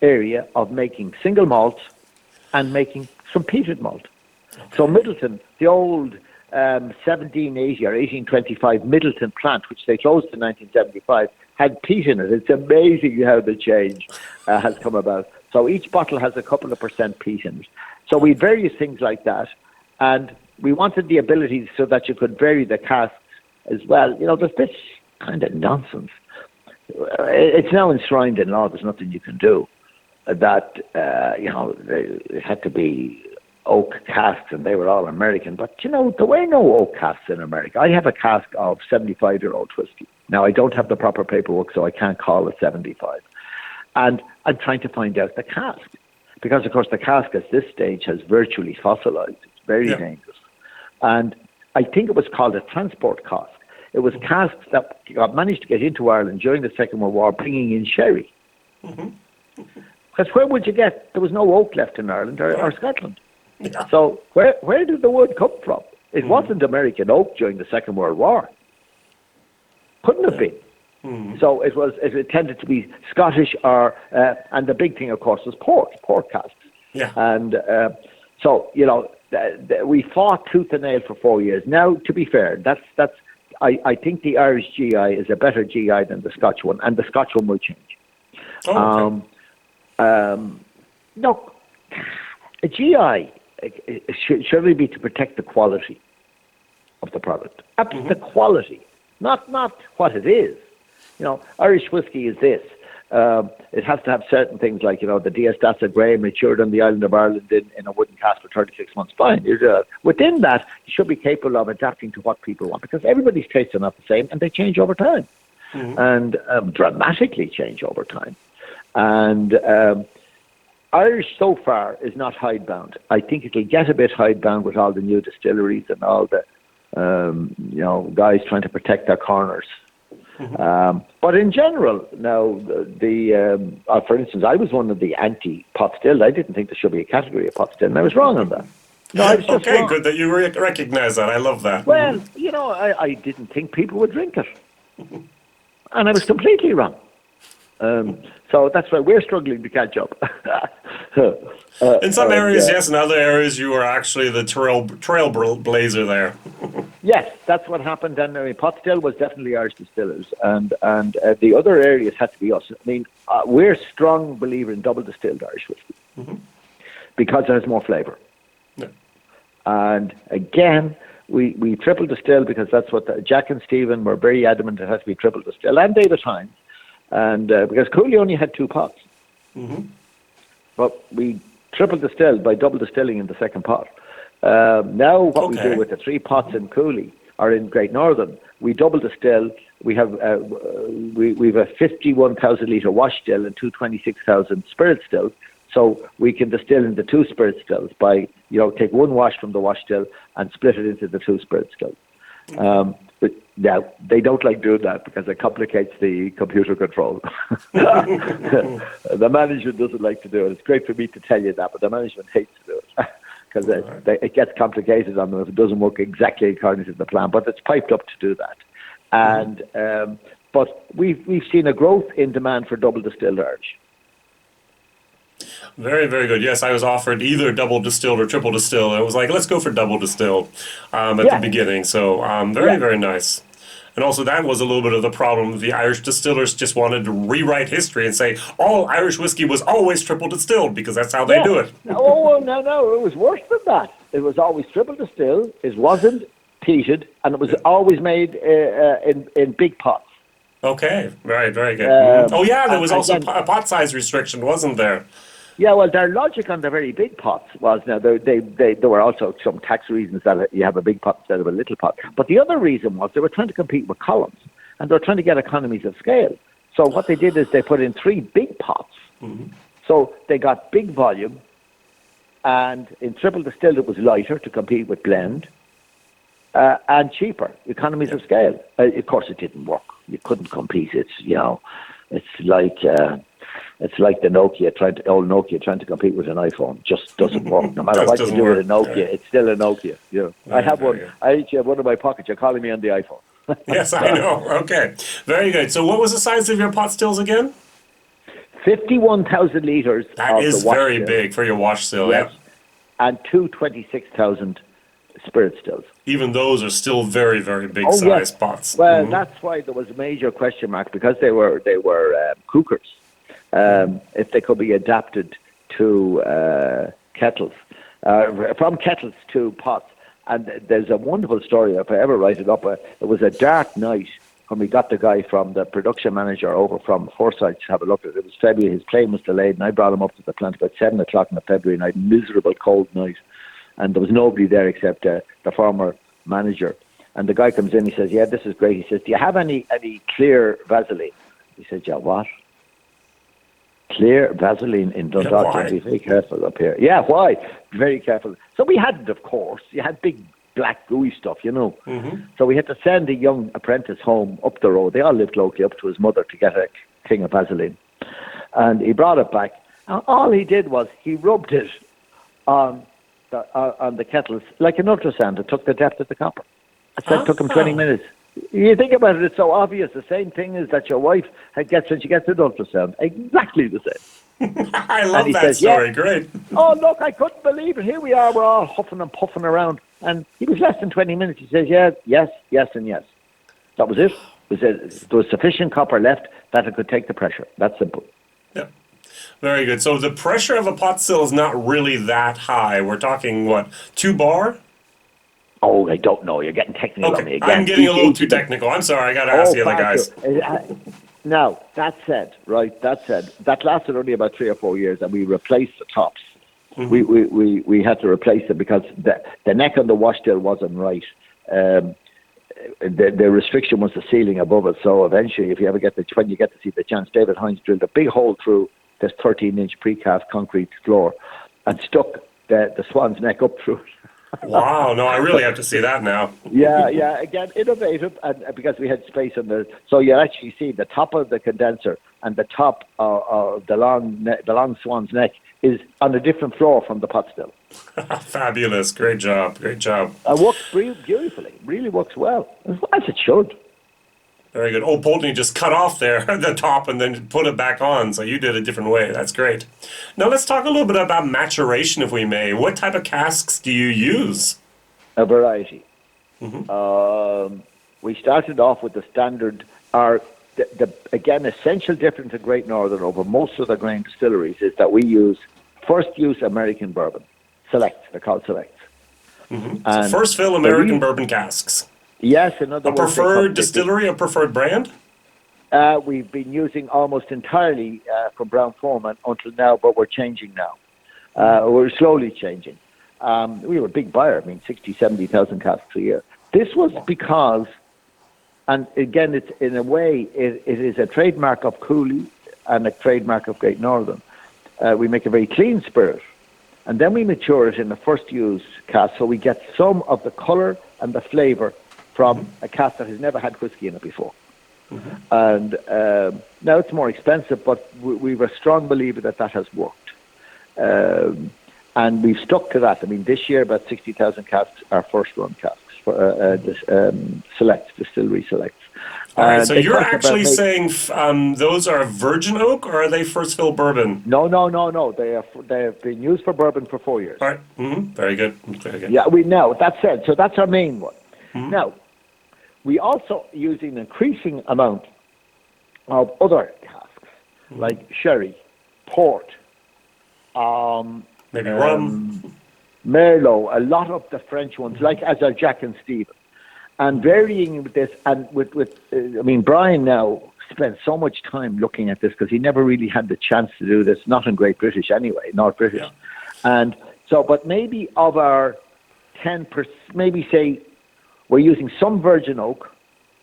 area of making single malts and making some peated malt. Okay. So Middleton, the old 1780 or 1825 Middleton plant, which they closed in 1975, had peat in it. It's amazing how the change has come about. So each bottle has a couple of % peat in it. So we had various things like that. And we wanted the ability so that you could vary the cask as well. There's this kind of nonsense. It's now enshrined in law. There's nothing you can do. That, it had to be oak casks and they were all American. But, there were no oak casks in America. I have a cask of 75-year-old whiskey. Now, I don't have the proper paperwork, so I can't call it 75. And I'm trying to find out the cask. Because, of course, the cask at this stage has virtually fossilized. It's very dangerous. And I think it was called a transport cask. It was casks that managed to get into Ireland during the Second World War, bringing in sherry. Mm-hmm. Because where would you get? There was no oak left in Ireland or Scotland. Yeah. So where did the wood come from? It wasn't American oak during the Second World War. Couldn't have been. So it tended to be Scottish and the big thing, of course, was pork casks. Yeah. And so, we fought tooth and nail for 4 years. Now, to be fair, I think the Irish GI is a better GI than the Scotch one, and the Scotch one will change. Oh, okay. Look, a GI should surely be to protect the quality of the product. The quality, not what it is. Irish whiskey is this. It has to have certain things like, the Diastasa Grey matured on the island of Ireland in a wooden cask for 36 months. Fine. Within that, you should be capable of adapting to what people want, because everybody's tastes are not the same, and they change over time, and dramatically change over time. And Irish so far is not hidebound. I think it'll get a bit hidebound with all the new distilleries and all the guys trying to protect their corners. But in general, now, for instance, I was one of the anti-pot still. I didn't think there should be a category of pot still, and I was wrong on that. No, I was just okay, wrong. good that you recognize that. I love that. Well, I didn't think people would drink it, and I was completely wrong. So that's why we're struggling to catch up. In some areas, yes. In other areas, you were actually the trailblazer there. Yes, that's what happened. And pot still was definitely Irish distillers, and the other areas had to be us. I mean, we're strong believer in double distilled Irish whiskey because it has more flavour. Yeah. And again, we triple distill because that's what Jack and Stephen were very adamant it has to be triple distilled, and David Hines. And because Cooley only had 2 pots. But we triple distilled by double distilling in the second pot. Now what we do with the 3 pots in Cooley or in Great Northern, we double distill. We have we've a 51,000 litre wash still and 226,000 spirit stills. So we can distill into 2 spirit stills by take 1 wash from the wash still and split it into the 2 spirit stills. But now they don't like doing that because it complicates the computer control. The management doesn't like to do it. It's great for me to tell you that, but the management hates to do it because it gets complicated on them if it doesn't work exactly according to the plan. But it's piped up to do that. And but we've seen a growth in demand for double distilled Irish. Very, very good. Yes, I was offered either double distilled or triple distilled. I was like, let's go for double distilled at the beginning. So very nice. And also that was a little bit of the problem. The Irish distillers just wanted to rewrite history and say all Irish whiskey was always triple distilled because that's how they do it. No, it was worse than that. It was always triple distilled. It wasn't peated, and it was always made in big pots. Okay, right, very good. There was also a pot size restriction, wasn't there? Yeah, well, their logic on the very big pots was now there were also some tax reasons that you have a big pot instead of a little pot. But the other reason was they were trying to compete with columns, and they were trying to get economies of scale. So what they did is they put in 3 big pots. So they got big volume, and in triple distilled it was lighter to compete with blend, and cheaper, economies of scale. Of course, it didn't work. You couldn't compete. It's like the Nokia trying to compete with an iPhone. Just doesn't work. No matter what you do with a Nokia, it's still a Nokia. I have one. I actually have one in my pocket. You're calling me on the iPhone. Yes, I know. Okay, very good. So, what was the size of your pot stills again? 51,000 litres. That is very big for your wash still. Yes. Yeah. And 26,000 spirit stills. Even those are still very, very big size pots. Well, that's why there was a major question mark because they were cookers. If they could be adapted to kettles, from kettles to pots. And there's a wonderful story, if I ever write it up. It was a dark night when we got the guy from the production manager over from Forsyth to have a look at it. It was February, his plane was delayed, and I brought him up to the plant about 7 o'clock on a February night, miserable cold night. And there was nobody there except the former manager. And the guy comes in, he says, yeah, this is great. He says, do you have any clear Vaseline? He said, yeah, what? Clear Vaseline in Dundalk. Yeah, be very careful up here. Yeah, why? Very careful. So we hadn't, of course. You had big black gooey stuff, So we had to send a young apprentice home up the road. They all lived locally up to his mother to get a thing of Vaseline. And he brought it back. And all he did was he rubbed it on the kettles like an ultrasound. It took the depth of the copper. It took him 20 minutes. You think about it, it's so obvious. The same thing is that your wife gets when she gets an ultrasound. Exactly the same. I love that story. Great. Oh, look, I couldn't believe it. Here we are. We're all huffing and puffing around. And he was less than 20 minutes. He says, yes, and yes. That was it. There was sufficient copper left that it could take the pressure. That's simple. Yeah. Very good. So the pressure of a pot still is not really that high. We're talking, what, 2 bar? Oh, I don't know. You're getting technical on me again. I'm getting a little too technical. I'm sorry. I got to ask the other guys. Now, that said, that lasted only about 3 or 4 years, and we replaced the tops. Mm-hmm. We had to replace them because the neck on the wash still wasn't right. The restriction was the ceiling above it. So eventually, when you get to see the chance, David Hines drilled a big hole through this 13-inch precast concrete floor and stuck the swan's neck up through it. Wow, no, I really have to see that now. Yeah, again, innovative, and because we had space on there. So you actually see the top of the condenser and the top of the long swan's neck is on a different floor from the pot still. Fabulous, great job. It works beautifully, really works well, as it should. Very good. Old Pulteney just cut off there at the top and then put it back on, so you did a different way. That's great. Now let's talk a little bit about maturation, if we may. What type of casks do you use? A variety. Mm-hmm. We started off with the standard. The essential difference in Great Northern over most of the grain distilleries is that we use first-use American bourbon. Selects, they're called selects. Mm-hmm. So first fill American bourbon casks. Yes, in other words, preferred distillery, a preferred brand? We've been using almost entirely from Brown-Forman until now, but we're changing now. We're slowly changing. We were a big buyer, 60,000, 70,000 casks a year. This was because, and again, it's in a way, it is a trademark of Cooley and a trademark of Great Northern. We make a very clean spirit, and then we mature it in a first-use cask, so we get some of the colour and the flavour from a cask that has never had whiskey in it before. Mm-hmm. And now it's more expensive, but we were a strong believer that has worked. And we've stuck to that. This year, about 60,000 casks are first-run casks, for distillery selects. All right, so you're actually saying those are virgin oak, or are they first-fill bourbon? No. They have been used for bourbon for 4 years. All right. Mm-hmm. Very good. Yeah, that said, so that's our main one. Mm-hmm. Now, we also use an increasing amount of other casks, like sherry, port, maybe rum, Merlot, a lot of the French ones, like as our Jack and Stephen, and varying with this. And Brian now spends so much time looking at this because he never really had the chance to do this, not in Great British anyway, not British. Yeah. And so, but maybe of our 10%, maybe say, we're using some virgin oak,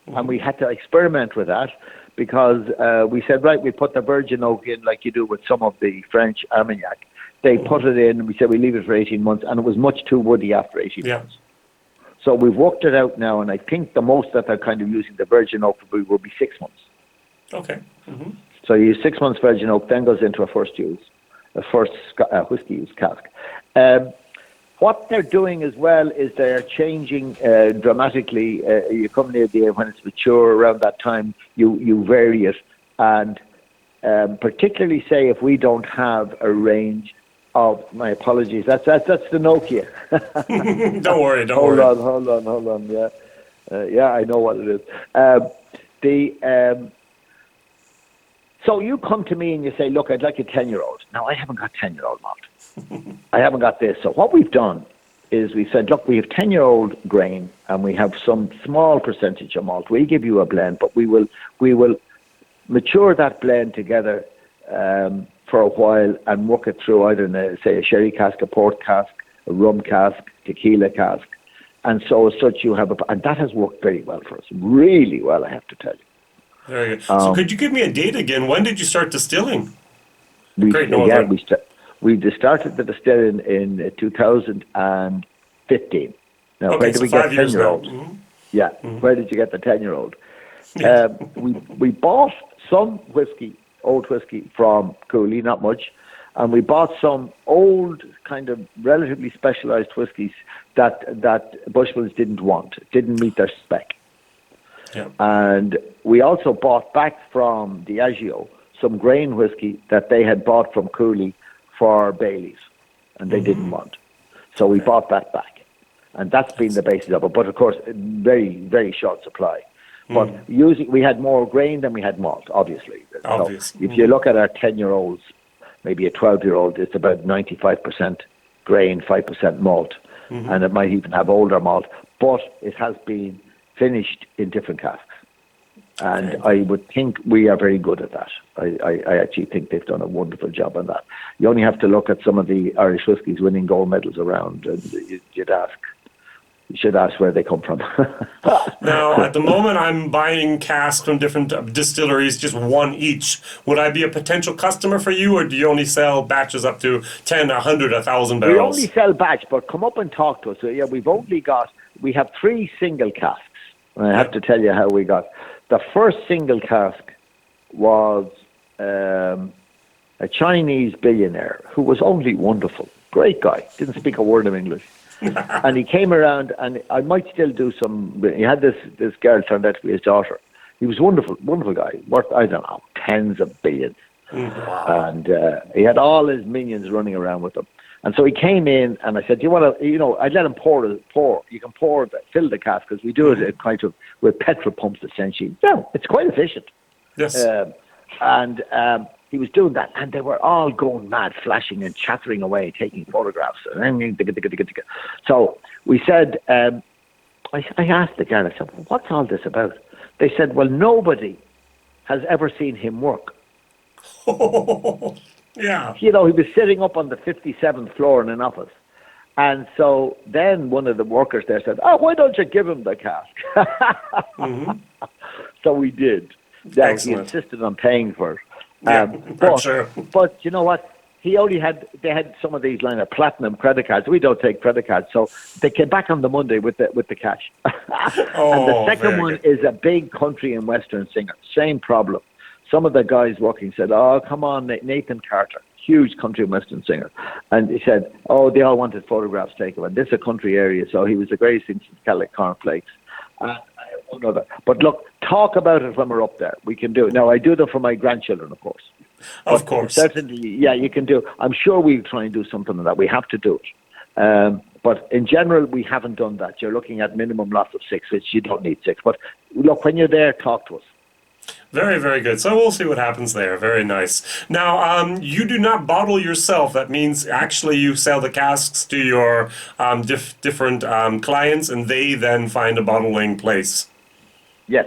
and we had to experiment with that because we said, right, we put the virgin oak in like you do with some of the French Armagnac. They put it in, and we said we leave it for 18 months, and it was much too woody after 18 months. So we've worked it out now, and I think the most that they're kind of using the virgin oak will be 6 months. Okay. Mm-hmm. So you use 6 months virgin oak, then goes into a first whiskey use cask. What they're doing as well is they're changing dramatically. You come near the end when it's mature. Around that time, you vary it, and particularly say if we don't have a range of, my apologies, that's the Nokia. Don't worry. Hold on. Yeah, I know what it is. So you come to me and you say, look, I'd like a 10-year-old. Now, I haven't got 10-year-old malt. I haven't got this. So what we've done is we said, look, we have 10-year-old grain and we have some small percentage of malt. We'll give you a blend, but we will mature that blend together for a while and work it through either in a sherry cask, a port cask, a rum cask, tequila cask. And so as such you have and that has worked very well for us. Really well, I have to tell you. Very good. So could you give me a date again? When did you start distilling? Great Northern. We started the distilling in 2015. Now, where did we get 10-year-old? Mm-hmm. Yeah, where did you get the 10-year-old? We bought some whiskey, old whiskey from Cooley, not much, and we bought some old, kind of relatively specialised whiskies that Bushmills didn't want, didn't meet their spec. Yeah. And we also bought back from Diageo some grain whiskey that they had bought from Cooley for Baileys, and they didn't want. So we bought that back. And that's been the basis of it. But of course, very, very short supply. But we had more grain than we had malt, obviously. Obvious. So if you look at our 10-year-olds, maybe a 12-year-old, it's about 95% grain, 5% malt. And it might even have older malt. But it has been finished in different casks. And I would think we are very good at that. I actually think they've done a wonderful job on that. You only have to look at some of the Irish whiskies winning gold medals around, and you should ask where they come from. Now, at the moment, I'm buying casks from different distilleries, just one each. Would I be a potential customer for you, or do you only sell batches up to 10, 100, 1,000 barrels? We only sell batch, but come up and talk to us. So, yeah, we have 3 single casks. And I have to tell you how we got. The first single cask was a Chinese billionaire who was only wonderful. Great guy. Didn't speak a word of English. And he came around, and I might still do some. He had this girl turned out to be his daughter. He was wonderful, wonderful guy. Worth, I don't know, tens of billions. And he had all his minions running around with him. And so he came in, and I said, "Do you want to? I'd let him pour. You can fill the cask, because we do it kind of with petrol pumps, essentially. No, it's quite efficient." Yes. And he was doing that, and they were all going mad, flashing and chattering away, taking photographs. So we said, I asked the girl, I said, "What's all this about?" They said, "Well, nobody has ever seen him work." Yeah. He was sitting up on the 57th floor in an office. And so then one of the workers there said, "Oh, why don't you give him the cask?" So we did. He insisted on paying for it. But you know what? They had some of these line of platinum credit cards. We don't take credit cards. So they came back on the Monday with the cash. And the second one is a big country and western singer. Same problem. Some of the guys working said, "Oh, come on, Nathan Carter, huge country and western singer." And he said, "Oh, they all wanted photographs taken. And this is a country area, so he was the greatest thing since Cadillac Cornflakes." But look, talk about it when we're up there. We can do it. Now, I do them for my grandchildren, of course. Of course. Certainly, yeah, you can do. I'm sure we'll try and do something like that. We have to do it. But in general, we haven't done that. You're looking at minimum lots of 6, which you don't need 6. But look, when you're there, talk to us. Very, very good. So we'll see what happens there. Very nice. Now, you do not bottle yourself. That means actually you sell the casks to your different clients, and they then find a bottling place. Yes.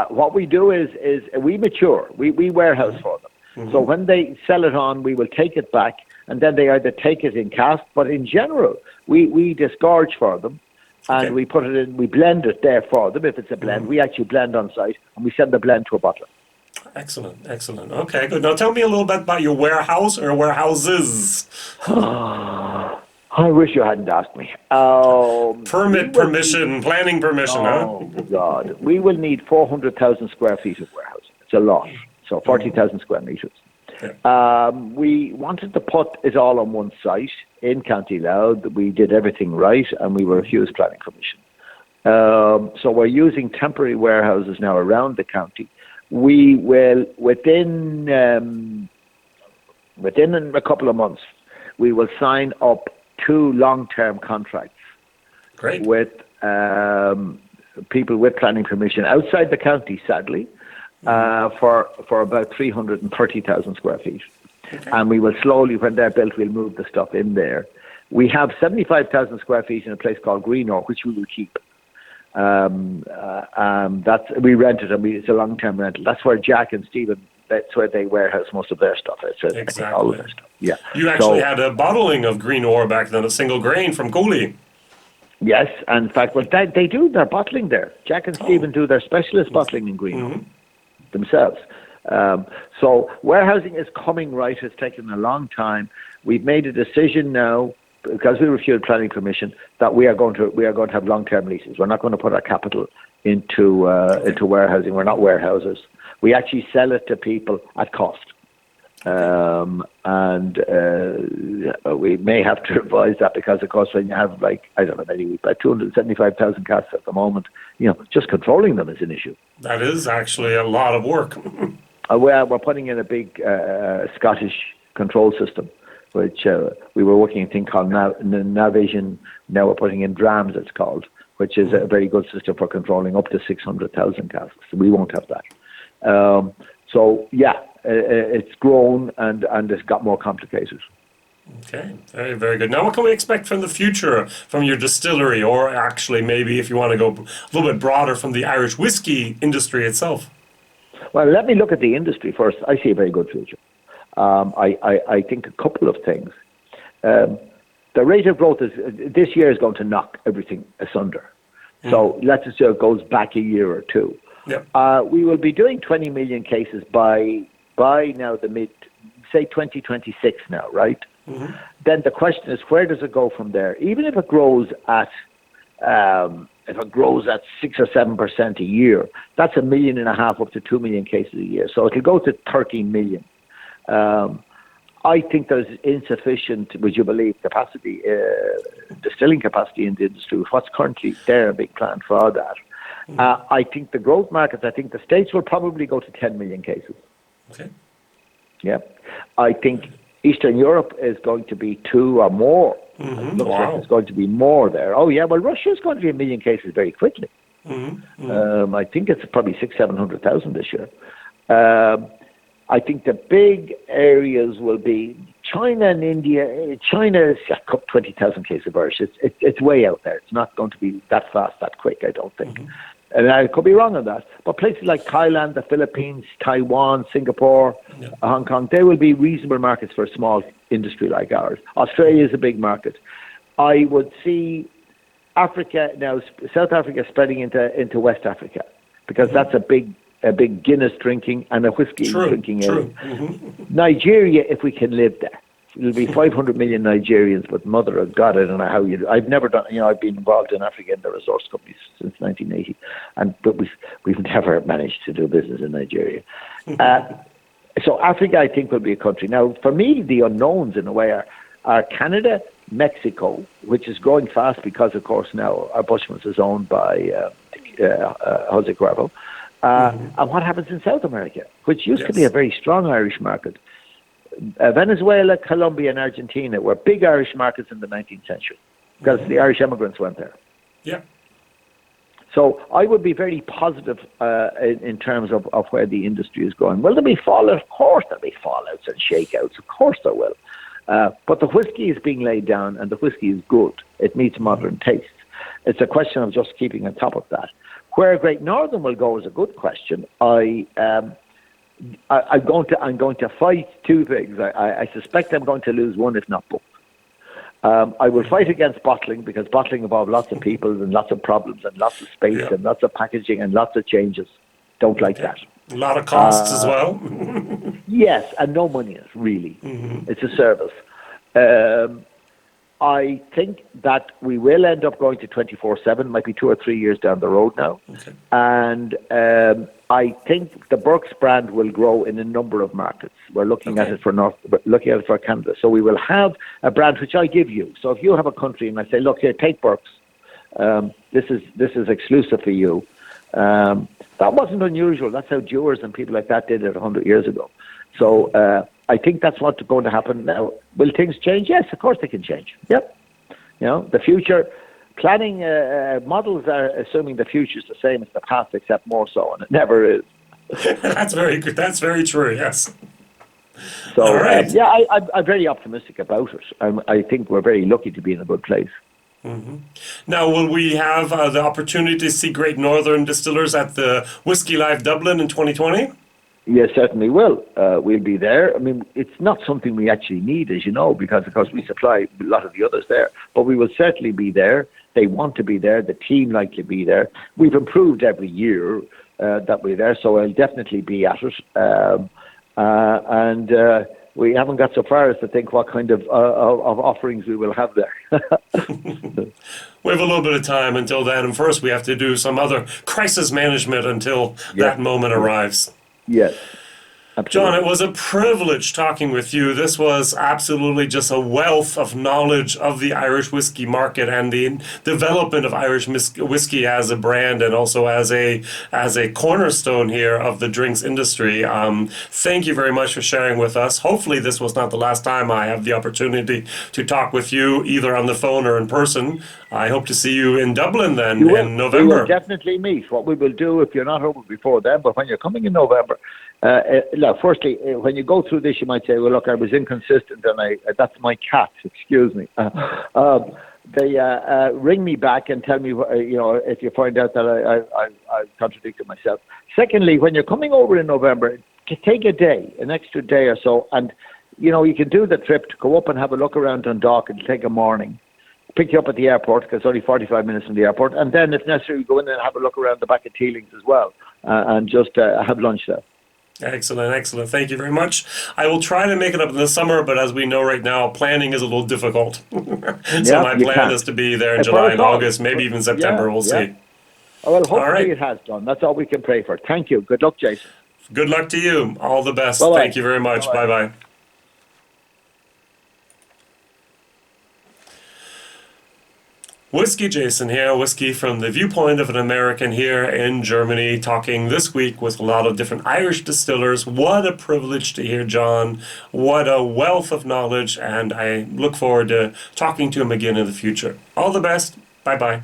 What we do is we mature. We warehouse for them. So when they sell it on, we will take it back, and then they either take it in cask, but in general, we disgorge for them. And we put it in, we blend it there for them. If it's a blend, we actually blend on site, and we send the blend to a bottler. Excellent, excellent. Okay, good. Now tell me a little bit about your warehouse or warehouses. I wish you hadn't asked me. Permission, planning permission, Oh, God. We will need 400,000 square feet of warehouse. It's a lot. So 40,000 square meters. Yeah. We wanted to put it all on one site in County Louth. We did everything right, and we were refused planning permission. So we're using temporary warehouses now around the county. We will, within a couple of months, we will sign up 2 long-term contracts. Great. With people with planning permission outside the county, sadly. For about 330,000 square feet. Okay. And we will slowly, when they're built, we'll move the stuff in there. We have 75,000 square feet in a place called Greenore, which we will keep. We rent it, and it's a long-term rental. That's where Jack and Stephen, that's where they warehouse most of their stuff. Exactly. All of their stuff. Yeah. You actually had a bottling of Greenore back then, a single grain from Cooley. Yes, and in fact, they do their bottling there. Jack and Stephen do their specialist bottling in Greenore. Themselves. So warehousing is coming right. It's taken a long time. We've made a decision now, because we refused planning permission, that we are going to have long-term leases. We're not going to put our capital into warehousing. We're not warehousers. We actually sell it to people at cost. And we may have to revise that because, of course, when you have, like, I don't know, maybe about 275,000 casks at the moment, just controlling them is an issue. That is actually a lot of work. We're putting in a big Scottish control system, which we were working on a thing called Navision. Now we're putting in Drams, it's called, which is a very good system for controlling up to 600,000 casks. We won't have that. It's grown and it's got more complicated. Okay, very, very good. Now, what can we expect from the future from your distillery, or actually maybe if you want to go a little bit broader, from the Irish whiskey industry itself? Well, let me look at the industry first. I see a very good future. I think a couple of things. The rate of growth this year is going to knock everything asunder. So let's assume it goes back a year or two. Yep. We will be doing 20 million cases by now say 2026 now, right? Mm-hmm. Then the question is, where does it go from there? Even if it grows at 6 or 7% a year, that's 1.5 million up to 2 million cases a year. So it could go to 13 million. I think there's insufficient, would you believe, capacity, distilling capacity in the industry. What's currently there, a big plan for that. I think the growth markets, I think the States will probably go to 10 million cases. Okay. Yeah. I think Eastern Europe is going to be 2 or more. Mm-hmm. Looks like it's going to be more there. Oh, yeah. Well, Russia is going to be 1 million cases very quickly. Mm-hmm. Mm-hmm. I think it's probably 700,000 this year. I think the big areas will be China and India. China is 20,000 cases of Irish. It's way out there. It's not going to be that fast, that quick, I don't think. Mm-hmm. And I could be wrong on that. But places like Thailand, the Philippines, Taiwan, Singapore, Hong Kong, they will be reasonable markets for a small industry like ours. Australia is a big market. I would see Africa now, South Africa spreading into West Africa, because that's a big Guinness drinking and a whiskey drinking area. Mm-hmm. Nigeria, if we can live there. It'll be 500 million Nigerians, but mother of God, I don't know how I've never done, I've been involved in Africa in the resource companies since 1980, but we've never managed to do business in Nigeria. So Africa, I think, will be a country. Now, for me, the unknowns in a way are Canada, Mexico, which is growing fast because, of course, now our Bushmills is owned by Jose Cuervo. And what happens in South America, which used to be a very strong Irish market. Venezuela, Colombia, and Argentina were big Irish markets in the 19th century because the Irish immigrants went there. Yeah. So I would be very positive in terms of where the industry is going. Will there be fallout? Of course there'll be fallouts and shakeouts. Of course there will. But the whiskey is being laid down, and the whiskey is good. It meets modern tastes. It's a question of just keeping on top of that. Where Great Northern will go is a good question. I'm going to fight two things. I suspect I'm going to lose one, if not both. I will fight against bottling, because bottling involves lots of people and lots of problems and lots of space and lots of packaging and lots of changes. Don't like that. A lot of costs as well. Yes, and no money in it, really. Mm-hmm. It's a service. I think that we will end up going to 24/7, might be 2 or 3 years down the road now. Okay. And I think the Burke's brand will grow in a number of markets. We're looking at it looking at it for Canada. So we will have a brand which I give you. So if you have a country and I say, look here, take Burke's. This is exclusive for you. That wasn't unusual. That's how Dewars and people like that did it 100 years ago. So I think that's what's going to happen now. Will things change? Yes, of course they can change. Yep. The future planning models are assuming the future is the same as the past, except more so, and it never is. That's very good. That's very true. Yes. So all right. I'm very optimistic about it. I think we're very lucky to be in a good place. Mm-hmm. Now, will we have the opportunity to see Great Northern distillers at the Whisky Live Dublin in 2020? Yes, certainly will. We'll be there. I mean, it's not something we actually need, as you know, because, of course, we supply a lot of the others there. But we will certainly be there. They want to be there. The team like to be there. We've improved every year that we're there, so I'll definitely be at it. And we haven't got so far as to think what kind of offerings we will have there. We have a little bit of time until then, and first we have to do some other crisis management until that moment arrives. Yes. John, it was a privilege talking with you. This was absolutely just a wealth of knowledge of the Irish whiskey market and the development of Irish whiskey as a brand and also as a cornerstone here of the drinks industry. Thank you very much for sharing with us. Hopefully this was not the last time I have the opportunity to talk with you, either on the phone or in person. I hope to see you in Dublin then in November. We will definitely meet. What we will do, if you're not over before then, but when you're coming in November, firstly, when you go through this, you might say, well, look, I was inconsistent and that's my cat, excuse me. They ring me back and tell me, if you find out that I contradicted myself. Secondly, when you're coming over in November, take a day, an extra day or so, and, you can do the trip to go up and have a look around Dundalk and take a morning. Pick you up at the airport, because it's only 45 minutes from the airport, and then, if necessary, go in and have a look around the back of Teeling's as well, and just have lunch there. Excellent. Thank you very much. I will try to make it up in the summer, but as we know right now, planning is a little difficult. So my plan is to be there in July and August, maybe even September. We'll see. Oh, well, hopefully it has done. That's all we can pray for. Thank you. Good luck, Jason. Good luck to you. All the best. Bye-bye. Thank you very much. Bye-bye. WhiskyJason here, whiskey from the viewpoint of an American here in Germany, talking this week with a lot of different Irish distillers. What a privilege to hear John. What a wealth of knowledge, and I look forward to talking to him again in the future. All the best. Bye-bye.